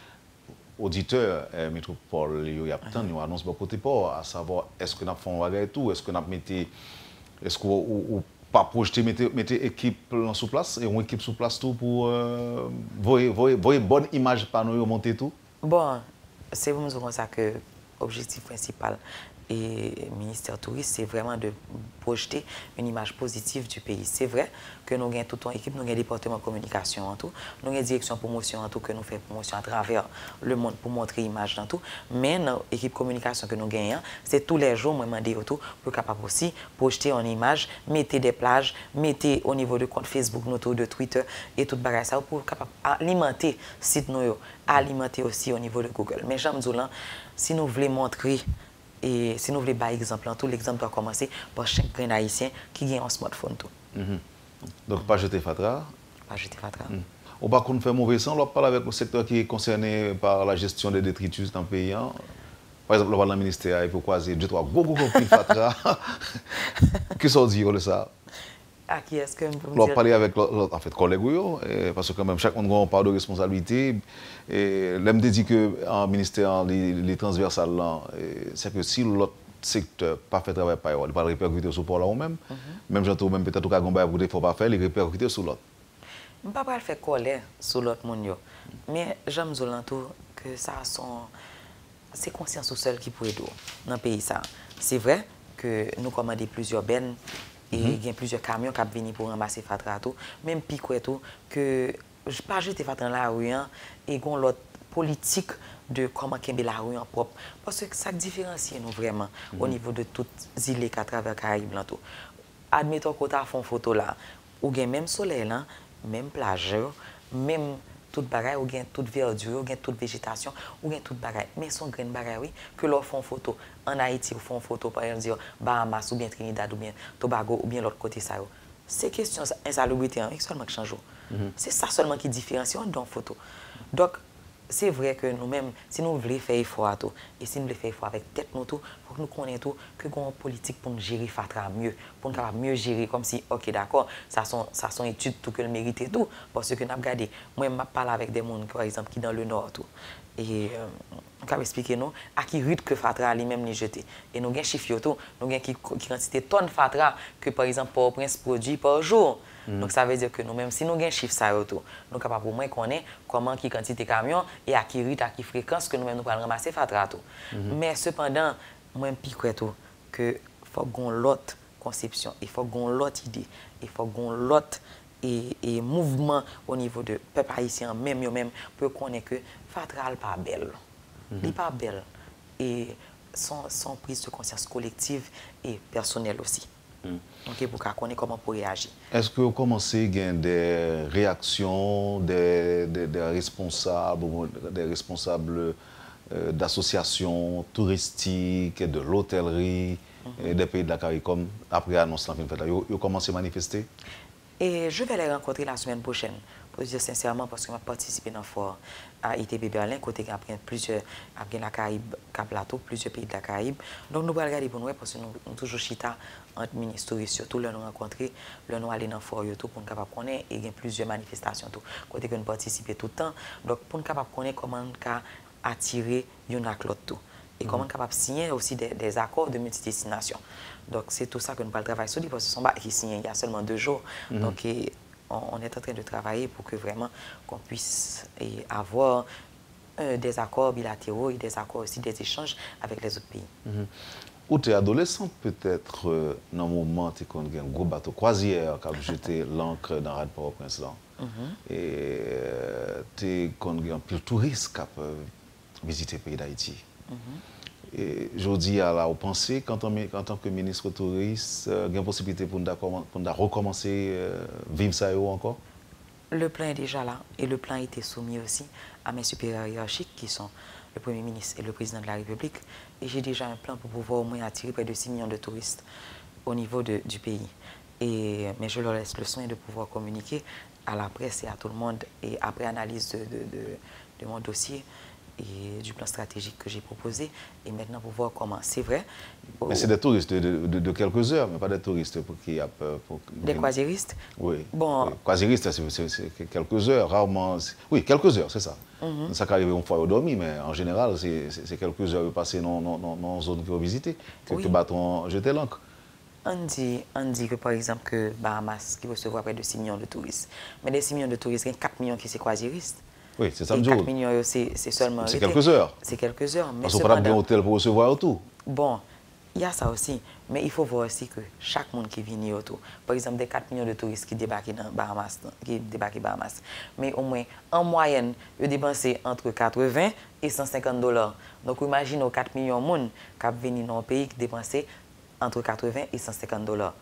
Auditeur métropole, il y a tant nous annonce beaucoup de pas à savoir est-ce que nous faisons un tout, est-ce que nous mettez est-ce qu'on pas projeter mettre équipe sous place et une équipe sous place tout pour voir bonne image par nous monter tout. Bon, c'est pour nous comme ça que l'objectif principal et ministère tourisme, c'est vraiment de projeter une image positive du pays. C'est vrai que nous avons toute une équipe, nous avons un département de communication en tout, nous avons une direction promotion en tout, que nous faisons promotion à travers le monde pour montrer l'image dans tout. Mais dans l'équipe communication que nous gagnons, c'est tous les jours, moi, demander autour pour capable aussi projeter une image, mettre des plages, mettre au niveau de compte Facebook, de Twitter et tout bagage ça pour capable alimenter le site nous, alimenter aussi au niveau de Google. Mais j'aime dire, si nous voulons montrer et si nous voulons par exemple, tout l'exemple doit commencer par chaque grain haïtien qui a un smartphone. Tout. Donc, pas jeter Fatra. Pas jeter Fatra. On va faire mauvais sens, on parle avec le secteur qui est concerné par la gestion des détritus dans le pays. Par exemple, on va dans le ministère, il faut croiser 2-3 gros Fatra. Qu'est-ce qu'on dit de ça? À qui est-ce que vous me parler avec en fait collègues parce que quand même chaque monde a une part de responsabilité et l'aime dit que en ministère les transversales c'est que si l'autre secteur pas fait travail pas il pas répercuter sur pour là ou même j'entends même peut-être qu'à gomba pour faut pas faire les répercuter sur l'autre. On pas pas faire coller sur l'autre monde mais j'aime tout que ça c'est conscience au seul qui peut aider dans le pays ça. C'est vrai que nous commandons plusieurs bennes et il y a plusieurs camions qui viennent pour ramasser Fatra tout, même piquet tout que je pas jeter Fatra dans la rue et gon l'autre politique de comment kembe la rue en propre parce que ça différencie nous vraiment au niveau de toutes les îles à travers Caraïbes là tout. Admettons qu'on t'a fait une photo là ou bien même soleil là, même plage, même toute bagaille ou bien toute verdure, ou bien toute végétation, ou bien toute bagaille. Mais son grain bagaille oui que leur font photo en Haïti ou font photo par exemple Bahamas ou bien Trinidad ou bien Tobago ou bien l'autre côté ça. C'est question insalubrité seulement qui change. C'est ça seulement qui différencie dans photo. Donc c'est vrai que nous-mêmes, si nous voulons faire effort à tout, et si nous voulons faire effort avec tête nous tout, pour que nous connaissions que nous avons une politique pour nous gérer Fatra mieux, pour nous mieux gérer comme si, ok d'accord, ça sont études tout que le mérite et tout, parce que nous avons regardé, moi je parle avec des gens par exemple qui dans le nord tout, et on peut expliquer nous à qui rute que Fatra lui-même les jeté. Et nous avons un chiffre tout, nous avons qui quantité de tonnes Fatra que par exemple Port-au-Prince produit par jour. Donc ça veut dire que nous-mêmes, si nous avons un chiffre ça tout, nous sommes capables au moins connaître comment qui quantité de camions et à qui rute, à qui fréquence que nous-mêmes nous allons ramasser Fatra tout. Mais cependant, moi je pique tout que faut qu'on l'autre conception, il faut qu'on l'autre idée, il faut qu'on l'autre et mouvement au niveau de peuple haïtien même pour connaître que Fatra n'est pas belle. Il n'est pas belle et sans prise de conscience collective et personnelle aussi. Okay, pour qu'on ait comment pour réagir. Est-ce que vous commencez à avoir des réactions des responsables d'associations touristiques, de l'hôtellerie, des pays de la CARICOM après l'annonce de la fin de fête? Vous commencez à manifester? Et je vais les rencontrer la semaine prochaine pour dire sincèrement, parce que je participé dans le fort à ITB Berlin, côté plusieurs, la Caraïbe, Cap-Plateau, plusieurs pays de la Caraïbe. Donc, nous allons regarder pour nous, parce que nous sommes toujours chita entre ministres, surtout là, nous rencontrer, là, nous aller dans le fort, pour nous capable connaître, et il y a plusieurs manifestations, côté que nous participons tout le temps. Donc, pour nous capable connaître comment nous attirer une à l'autre. Et comment capable signer aussi des accords de multidestination. Donc, c'est tout ça que nous allons travailler sur, parce que ce sont qui signent il y a seulement 2 jours. Donc, on est en train de travailler pour que vraiment qu'on puisse avoir des accords bilatéraux et des accords aussi, des échanges avec les autres pays. Ou tu es adolescent peut-être, dans un moment, tu as un gros bateau croisière qui a jeté l'encre dans Rad Port-au-Prince. Et tu as un peu de touristes qui peuvent visiter le pays d'Haïti. Et je dis à la pensée, qu'en tant que ministre touriste, il y a une possibilité pour nous recommencer à vivre ça encore? Le plan est déjà là et le plan a été soumis aussi à mes supérieurs hiérarchiques qui sont le Premier ministre et le Président de la République. Et j'ai déjà un plan pour pouvoir au moins attirer près de 6 millions de touristes au niveau du pays. Mais je leur laisse le soin de pouvoir communiquer à la presse et à tout le monde et après analyse de mon dossier et du plan stratégique que j'ai proposé et maintenant pour voir comment. C'est vrai. Mais c'est des touristes de quelques heures, mais pas des touristes qui a peur. Des croisiéristes? Oui. Bon. Oui. Croisiéristes, c'est quelques heures, rarement. Oui, quelques heures, c'est ça. Ça peut arriver une fois au dormi, mais en général, c'est quelques heures passées dans une zone qu'ils ont visité, que bateaux jeté l'encre. On dit que par exemple que Bahamas qui recevoir près de 6 millions de touristes. Mais des 6 millions de touristes, il y a 4 millions qui sont croisiéristes. Oui, c'est ça. 4 millions, c'est seulement... C'est quelques heures. C'est quelques heures. Parce qu'on n'a pas bien hôtel pour recevoir tout. Bon, il y a ça aussi. Mais il faut voir aussi que chaque monde qui vient autour, par exemple, des 4 millions de touristes qui débarquent dans Bahamas, mais au moins, en moyenne, ils dépensent entre 80 et 150 $. Donc, imaginez 4 millions de monde qui viennent dans un pays qui dépensent entre 80 et 150 $.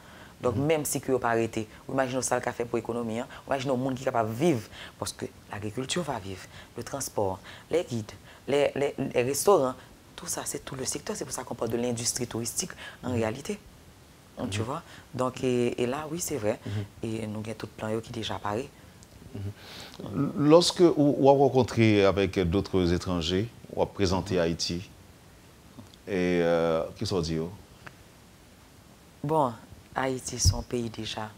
Donc, même si vous n'avez pas arrêté, imaginez ça le fait pour l'économie, imaginez le monde qui est capable de vivre, parce que l'agriculture va vivre, le transport, les guides, les restaurants, tout ça, c'est tout le secteur. C'est pour ça qu'on parle de l'industrie touristique en réalité. Tu vois? Donc, et là, oui, c'est vrai. Et nous avons tout le plan qui est déjà paré. Lorsque vous avez rencontré avec d'autres étrangers, vous avez présenté Haïti, et qui sont dit? Bon, Haïti, son pays déjà.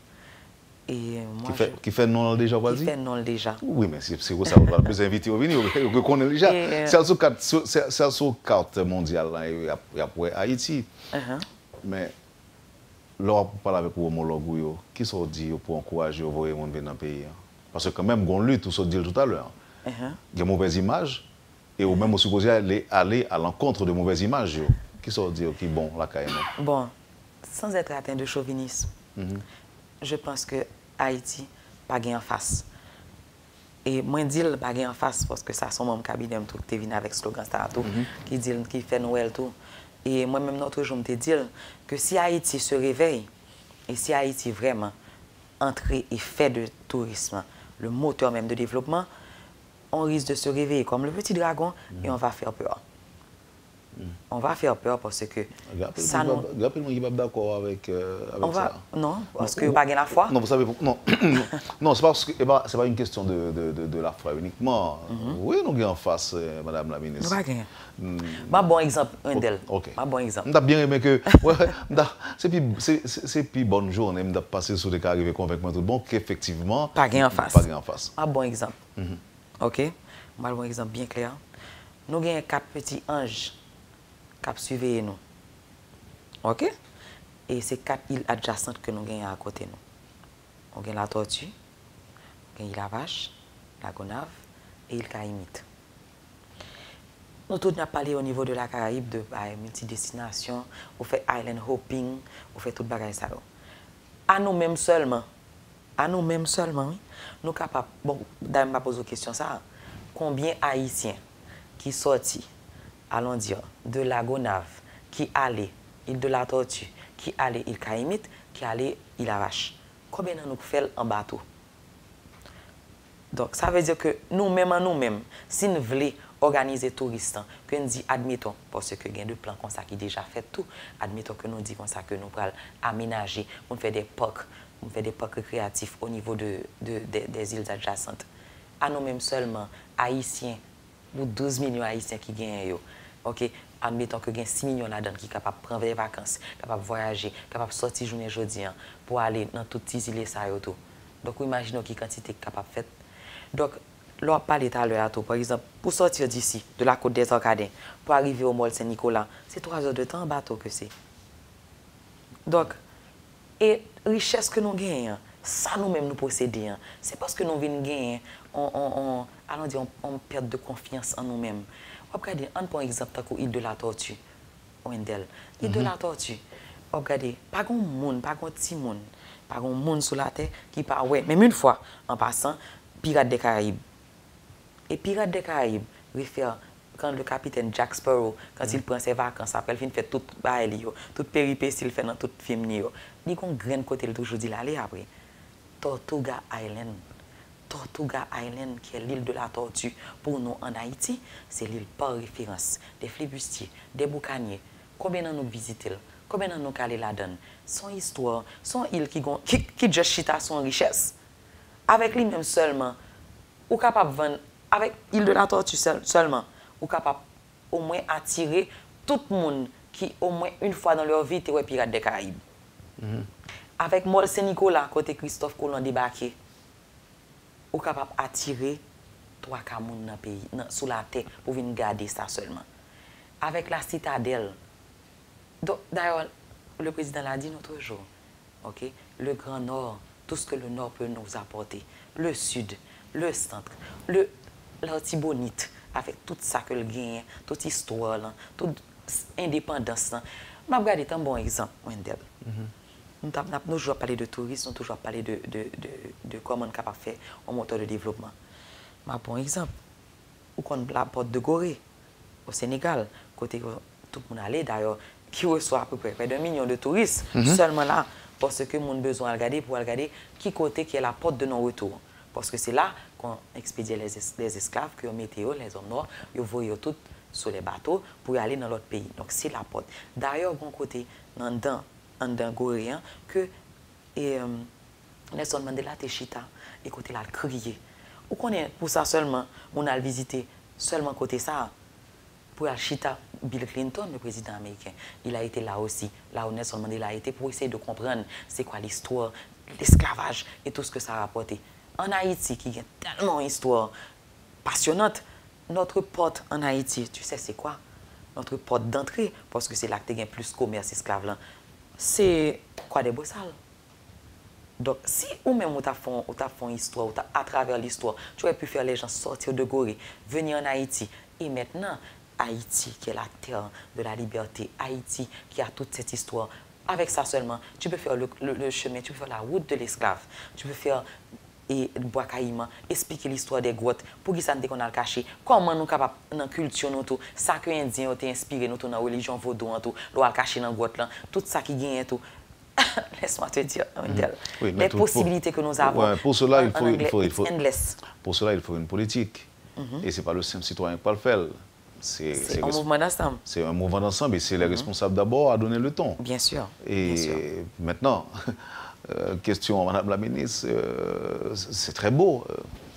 Et moi, qui fait non déjà choisi? Qui fait non déjà. Oui, mais c'est pour ça qu'on va plus inviter au venir, on connaît déjà. C'est sur carte mondiale, il y a Haïti. Mais, lorsque vous parlez avec vos homologues, qui sont dit pour encourager à voir les gens venir dans le pays? Parce que quand même, on lutte, tout ce dit tout à l'heure. Il y a une mauvaise image, et ou même supposé aller à l'encontre de mauvaises images. Qui sont dit qui bon la carrière? Bon, sans être atteint de chauvinisme, je pense que Haïti pas gain en face. Et moi dis pas gain en face parce que ça son même cabinet tout qui vient avec slogan ça tout qui dit qui fait Noël tout. Et moi même notre jour me dit que si Haïti se réveille et si Haïti vraiment entre et fait de tourisme le moteur même de développement, on risque de se réveiller comme le petit dragon et on va faire peur. On va faire peur parce que ça nous... Rappelez-moi qu'il n'est pas d'accord avec ça. Non, parce que pas la foi. Non, vous savez, non, non, c'est parce que c'est pas une question de la foi uniquement. Oui, nous avons en face, Madame la ministre. Nous pas gagner. Bon exemple, un d'elle. Ok. Bon exemple. On a bien aimé que c'est plus bonne journée de passer sur des cas arrivés convaincre tout le monde qu'effectivement pas gagner en face. Pas gagner en face. Bon exemple. OK. Bon exemple bien clair. Nous avons 4 petits anges qui suivent nous. OK? Et c'est 4 îles adjacentes que nous avons à côté de nous. On a la Tortue, on a la Vache, la Gonave et l'île Caïmite. Nous tous avons parlé au niveau de la Caraïbe de multidestination, on fait island hopping, on fait tout le bagage ça. À nous-mêmes seulement, oui, nous sommes capables, bon, d'ailleurs, je vais poser une question ça, combien Haïtiens qui sortent, allons dire, de la Gonave, qui allaient île de la Tortue, qui allaient île Caïmite, qui allaient île la Vache. Combien nous faisons en bateau? Donc, ça veut dire que nous-mêmes, si nous voulons organiser touristes, que nous disons, admettons, parce que il y a des plans comme ça qui déjà fait tout, admettons que nous disons comme ça que nous allons aménager, nous faire des parcs, fait des parcs récréatifs au niveau des îles adjacentes. À nous-mêmes seulement, Haïtiens, ou 12 millions d'Haïtiens qui gagnent, ok, admettons que gagne 6 millions là-dedans qui sont capables de prendre des vacances, capables de voyager, capables de sortir journée jeudi pour aller dans toutes ces îles ça et tout. Donc, imaginons qui quantité capable de faire. Donc, l'on parle tout à l'heure, par exemple, pour sortir d'ici, de la côte des Orcadins, pour arriver au Mall Saint-Nicolas, c'est 3 heures de temps en bateau que c'est. Donc, et richesse que nous gagnons, ça nous-mêmes nous possédons, c'est parce que nous venons gagner, on perd de confiance en nous-mêmes. Regardez, on prend un exemple comme l'île de la Tortue, Wendell. L'île de la Tortue, regardez, pas grand monde, pas grand petit monde, pas grand monde sur la terre qui parle, ouais, même une fois, en passant, Pirates des Caraïbes. Et Pirates des Caraïbes réfère quand le capitaine Jack Sparrow, quand il prend ses vacances, après il fait toute péripétie, il fait dans tout film. Il y a un grand côté, il toujours dit l'aller après. Tortuga Island. Tortuga Island, qui est l'île de la Tortue, pour nous en Haïti, c'est l'île par référence. Des flibustiers, des boucaniers. Combien nous visitons? Combien nous allons là-dedans? Son histoire, son île qui juste chita son richesse. Avec lui-même seulement, ou capable de vendre, avec l'île de la Tortue seulement, ou capable au moins attirer tout le monde qui, au moins une fois dans leur vie, était Pirates des Caraïbes. Avec Mall Saint-Nicolas, côté Christophe Colomb débarqué, ou capable d'attirer 3 personnes dans le pays, sous la terre, pour venir garder ça seulement. Avec la citadelle. D'ailleurs, le président l'a dit l'autre jour, okay? Le Grand Nord, tout ce que le Nord peut nous apporter, le Sud, le Centre, l'Artibonite, avec tout ça que le gagne, toute histoire, toute indépendance. Je vais regarder un bon exemple, Wendell. Nous avons toujours parlé de tourisme, nous avons toujours parlé de comment on est capable de faire un moteur de développement. Un bon exemple, où on la porte de Gorée, au Sénégal, côté tout le monde allait d'ailleurs, qui reçoit à peu près d'1 million de touristes, seulement là, parce que nous avons besoin de regarder pour regarder qui côté qui est la porte de non-retour. Parce que c'est là qu'on expédiait les esclaves, que mettait les hommes noirs, ils voyaient tout sur les bateaux pour aller dans l'autre pays. Donc c'est la porte. D'ailleurs, bon côté, dans Goréen, que Nelson Mandela te chita, et côté là, crier. Ou qu'on est pour ça seulement, on a visité seulement côté ça, pour aller chita Bill Clinton, le président américain. Il a été là aussi, là où Nelson Mandela a été, pour essayer de comprendre c'est quoi l'histoire, l'esclavage et tout ce que ça a rapporté. En Haïti, qui a tellement d'histoires passionnantes, notre porte en Haïti, tu sais c'est quoi? Notre porte d'entrée, parce que c'est là que tu as plus de commerce esclave, c'est quoi des Bossales. Donc, si ou même tu as fait une histoire, à travers l'histoire, tu aurais pu faire les gens sortir de Gorée, venir en Haïti, et maintenant, Haïti, qui est la terre de la liberté, Haïti, qui a toute cette histoire, avec ça seulement, tu peux faire le chemin, tu peux faire la route de l'esclave, tu peux faire et Bois Caïman, expliquer l'histoire des grottes, pour qui ça ne qu'on a le caché, comment nous capables dans la culture, ça que les Indiens ont inspiré, dans la religion vaudou, nous a caché dans la grotte, tout ça qui gagne, tout. Laisse-moi te dire, les possibilités que nous avons. Ouais, pour cela, pour cela, il faut une politique. Et ce n'est pas le simple citoyen qui peut le faire. C'est un mouvement d'ensemble. C'est un mouvement d'ensemble et c'est les responsables d'abord à donner le ton. Bien sûr. Et bien sûr. Maintenant, question, Madame la ministre, c'est très beau.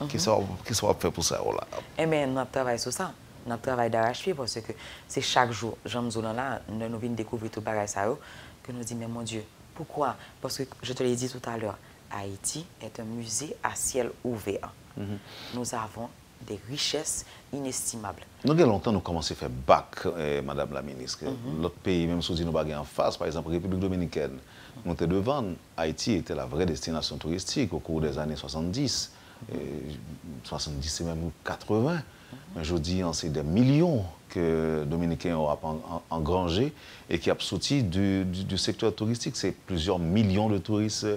Qu'est-ce qu'on va faire pour ça? Eh bien, nous travaillons sur ça. Nous travaillons d'arrache-pied parce que c'est chaque jour, Jean Zoulon là, nous venons découvrir tout pareil ça, que nous disons, mais mon Dieu, pourquoi? Parce que je te l'ai dit tout à l'heure, Haïti est un musée à ciel ouvert. Nous avons des richesses inestimables. Nous avons longtemps nous commencé à faire bac, Madame la ministre. L'autre pays, même si nous avons en face, par exemple, République dominicaine, nous étions devant. Haïti était la vraie destination touristique au cours des années 70. 70 et même 80. Mais je dis, c'est des millions que les Dominicains ont engrangés et qui ont sorti du secteur touristique. C'est plusieurs millions de touristes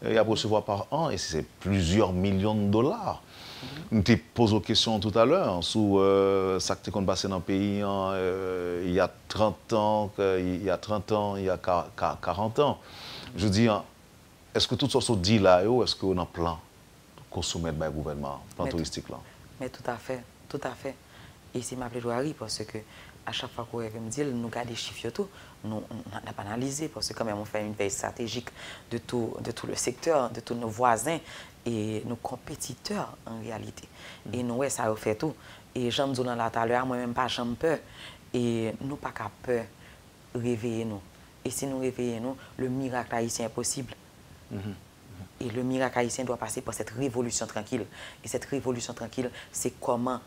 à recevoir par an et c'est plusieurs millions de dollars. Nous te posé une question tout à l'heure sur ça qui s'est passé dans le pays il y a 30 ans, il y a 40 ans. Je dis, est-ce que tout ça se dit là, est-ce qu'on a un plan qu'on soumet par le gouvernement, plan touristique là? Mais tout à fait, tout à fait. Et c'est ma plaidoirie parce que à chaque fois qu'on me dit, nous gardons des chiffres, tout, nous n'avons pas analysé parce que quand même on fait une veille stratégique de tout le secteur, de tous nos voisins et nos compétiteurs en réalité. Et nous, ouais, ça a fait tout. Et j'aime dire là tout à l'heure, moi-même pas j'aime peur. Et nous pas qu'à peur, réveiller nous. Et si nous réveillons nous, le miracle haïtien est possible. Et le miracle haïtien doit passer par cette révolution tranquille. Et cette révolution tranquille, c'est comment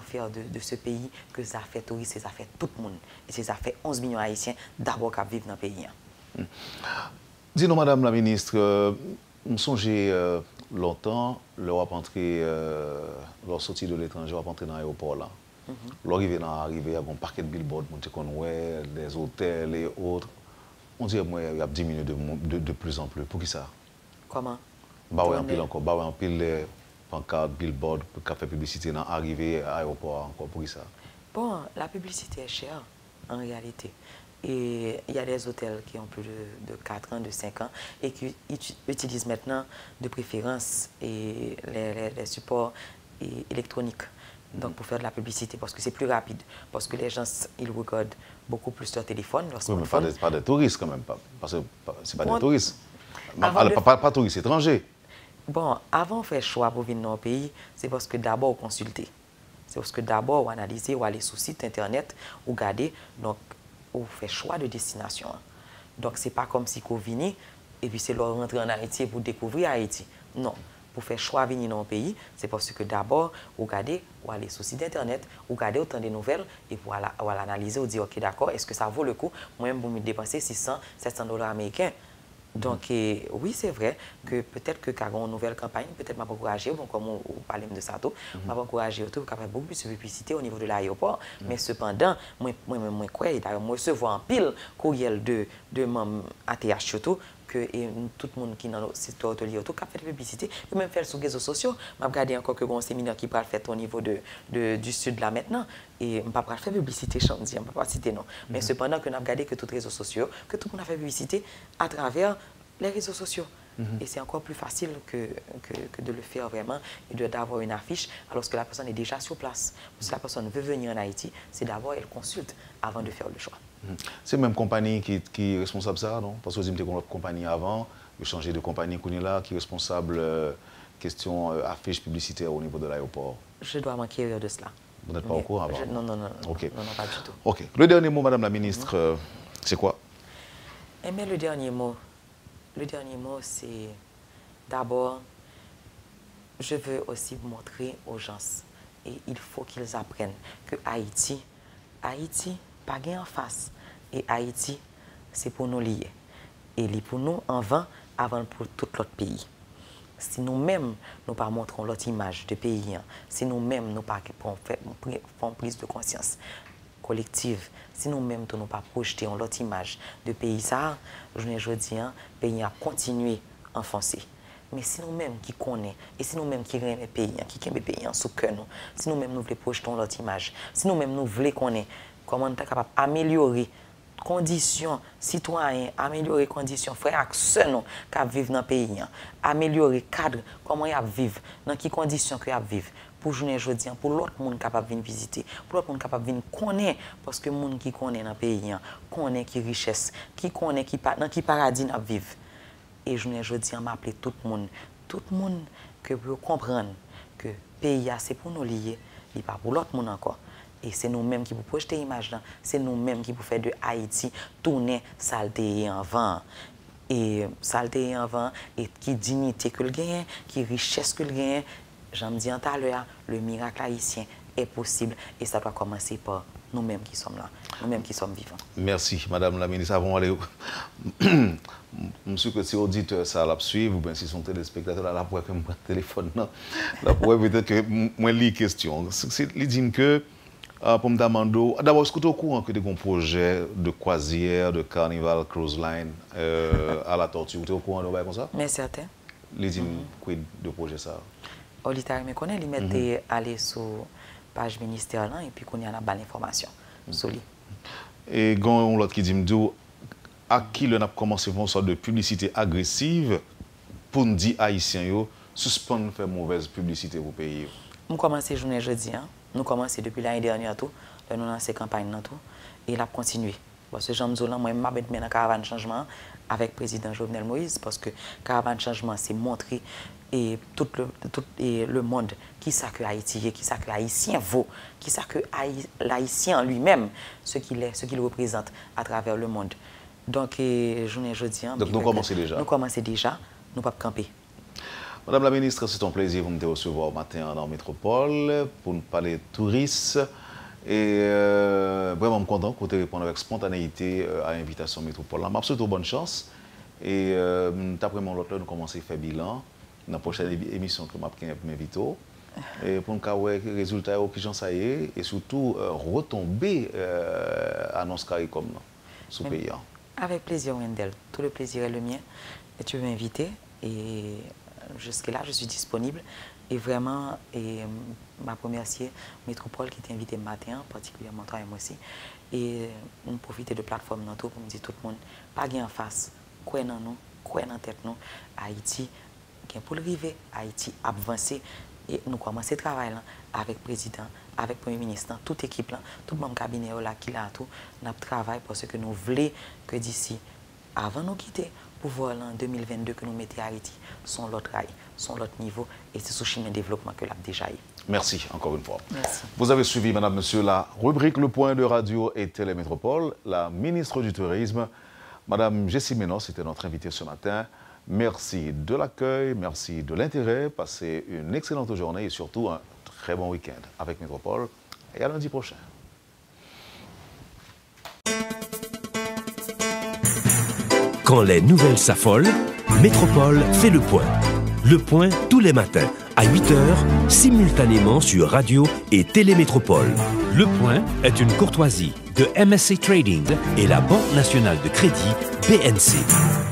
faire de ce pays que ça fait touristes, ça fait tout le monde. Et ça fait 11 millions d'Haïtiens d'abord qui vivent dans le pays. Dis-nous, Madame la Ministre, on songeait longtemps, leur sortie de l'étranger, leur entrer dans l'aéroport là. L'arrivée il y a un paquet de billboards, des hôtels et autres. On dirait qu'il y a diminué de plus en plus. Pour qui ça? Comment? Bah oui, en pile encore. Bah oui, en pile pancartes, billboards, pour faire publicité dans l'arrivée à l'aéroport encore. Pour qui ça? Bon, la publicité est chère en réalité. Et il y a des hôtels qui ont plus de 4 ans, de 5 ans et qui utilisent maintenant de préférence les supports électroniques. Donc, pour faire de la publicité, parce que c'est plus rapide, parce que les gens, ils regardent beaucoup plus leur téléphone, leur smartphone. Oui, mais pas des touristes quand même, parce que ce n'est pas des touristes. Pas touristes étrangers. Bon, avant de faire choix pour venir dans le pays, c'est parce que d'abord, consulter. C'est parce que d'abord, on analyser, ou aller sur le site internet, ou regarder, donc, on fait choix de destination. Donc, ce n'est pas comme si vous venez, et puis c'est leur rentrer en Haïti pour découvrir Haïti. Non. Pour faire choix de venir dans le pays, c'est parce que d'abord, vous regardez, ou aller sur le site internet, vous regardez autant de nouvelles, et pour analyser, vous dire, OK, d'accord, est-ce que ça vaut le coup, moi-même, pour me dépenser 600, 700 $ américains. Donc, oui, c'est vrai que peut-être que quand on a une nouvelle campagne, peut-être m'a encouragé, bon, comme on parlait de ça, m'a encouragé pour faire beaucoup plus de publicité au niveau de l'aéroport. Mais cependant, moi, d'ailleurs, moi, recevoir un pile courriel de membres ATH surtout, que tout le monde qui est dans le site hôtelier qui a fait de publicité, et même fait sur les réseaux sociaux. Je vais regarder encore que un séminaire qui va faire au niveau du sud là maintenant. Et je ne vais pas faire publicité, je ne vais pas citer non. Mais cependant, que nous avons regardé que tous les réseaux sociaux, que tout le monde a fait publicité à travers les réseaux sociaux. Et c'est encore plus facile que de le faire vraiment et d'avoir une affiche alors que la personne est déjà sur place. Si la personne veut venir en Haïti, c'est d'abord elle consulte avant de faire le choix. C'est la même compagnie qui est responsable de ça, non? Parce que vous avez une compagnie avant, vous changez de compagnie qu'on est là, qui est responsable question affiche publicitaire au niveau de l'aéroport. Je dois m'enquérir de cela. Vous n'êtes pas au courant avant? Non, okay. Non, pas du tout. OK. Le dernier mot, Madame la Ministre, c'est quoi? Mais le dernier mot, c'est d'abord, je veux aussi montrer aux gens, et il faut qu'ils apprennent que Haïti, pas gain en face. Et Haïti, c'est pour nous lier. Et pour nous en vain avant pour tout l'autre pays. Si nous-mêmes, nous ne pas montrons l'autre image de pays, si nous-mêmes, nous pas faisons prise de conscience collective, si nous-mêmes, nous ne pas projeter l'autre image de pays, ça, je dis, le pays a continué à enfoncer. Mais si nous-mêmes qui connaissons, et si nous-mêmes qui aimons le pays, qui aimons le pays sous cœur, si nous-mêmes nous voulons projeter l'autre image, si nous-mêmes nous voulons connaître comment on est capable d'améliorer les conditions citoyennes, améliorer les conditions frères et sœurs qui vivent dans le pays, améliorer le cadre, comment ils vivent, dans quelles conditions ils vivent. Pour journée aujourd'hui, pour l'autre monde capable de venir visiter, pour l'autre monde capable de venir connaître, parce que le monde qui connaît dans le pays, connaît qui richesse, qui connaît dans qui paradis nous vivons. Et je aujourd'hui, je m'appelle tout le monde que pour comprendre que le pays, c'est pour nous lier, et pas pour l'autre monde encore. Et c'est nous-mêmes qui pour projeter l'image, c'est nous-mêmes qui pour faire de Haïti tourner saleté en vent. Et saleté en vent, et qui dignité que le gagne, qui richesse que le gagne. J'en dis tout à l'heure, le miracle haïtien est possible et ça doit commencer par nous-mêmes qui sommes là, nous-mêmes qui sommes vivants. Merci, Madame la Ministre. Avant d'aller, monsieur que si auditeur ça la suivre, ou bien si son téléspectateur là pourrait que me prendre téléphone là, là pourrait peut-être que moi lis question. Il dit que pour me demander, d'abord est-ce que tu es au courant que tu as un projet de croisière, de Carnival Cruise Line à la Tortue, tu es au courant de comme ça? Mais certain. Il dit quid de projet ça? L'État me connaît, il mettait aller sur page ministère et puis qu'on y a la bonne information sur lui. Et quand l'autre qui dit à qui l'on a commencé une sorte de publicité agressive pour nous dire haïtiens suspendre faire mauvaise publicité pour pays. Nous commençons journée jeudi, nous commençons depuis l'année dernière tout. nous lancer campagne dans tout et il a continué. Parce que Jean Zolan, moi, je m'abête dans la caravane changement avec le président Jovenel Moïse, parce que caravane changement, c'est montrer et tout le monde qui ça que Haïti, qui ça que Haïtien vaut, qui ça que l'Haïtien lui-même, ce qu'il représente à travers le monde. Donc, journée jeudi. Donc, nous commençons déjà. Nous commençons déjà, nous ne pouvons pas camper. Madame la ministre, c'est un plaisir de vous recevoir au matin dans Métropole pour nous parler de tourisme. Et vraiment, je suis content que vous répondiez avec spontanéité à l'invitation Métropole. Je vous souhaite bonne chance. Et après mon lot, nous commençons à faire bilan dans la prochaine émission que je vais m'inviter. Et pour nous voir les résultats qui sont ça y est, et surtout retomber annonce CARICOM sous le pays. Avec plaisir, Wendell. Tout le plaisir est le mien. Et tu veux m'inviter. Et jusque-là, je suis disponible. Et vraiment, ma première Métropole qui t'a invité le matin, particulièrement toi et moi aussi. Et on profite de plateforme pour me dire tout le monde, pas gain en face, quoi dans nous, quoi dans tête nous, Haïti, pour le river, Haïti avancer. Et nous commençons à travailler avec le président, avec le premier ministre, toute l'équipe, tout le cabinet là, qui a tout, nous travaillons parce que nous voulons que d'ici, avant de nous quitter, pour voir en 2022 que nous mettons Haïti, son l'autre rail, son l'autre niveau, et c'est ce chemin de développement que l'a déjà eu. Merci encore une fois. Merci. Vous avez suivi, madame, monsieur, la rubrique Le Point de Radio et Télémétropole. La ministre du Tourisme, madame Jessie Menos, était notre invitée ce matin. Merci de l'accueil, merci de l'intérêt. Passez une excellente journée et surtout un très bon week-end avec Métropole. Et à lundi prochain. Quand les nouvelles s'affolent, Métropole fait le point. Le point tous les matins à 8h, simultanément sur Radio et Télémétropole. Le point est une courtoisie de MSC Trading et la Banque nationale de crédit BNC.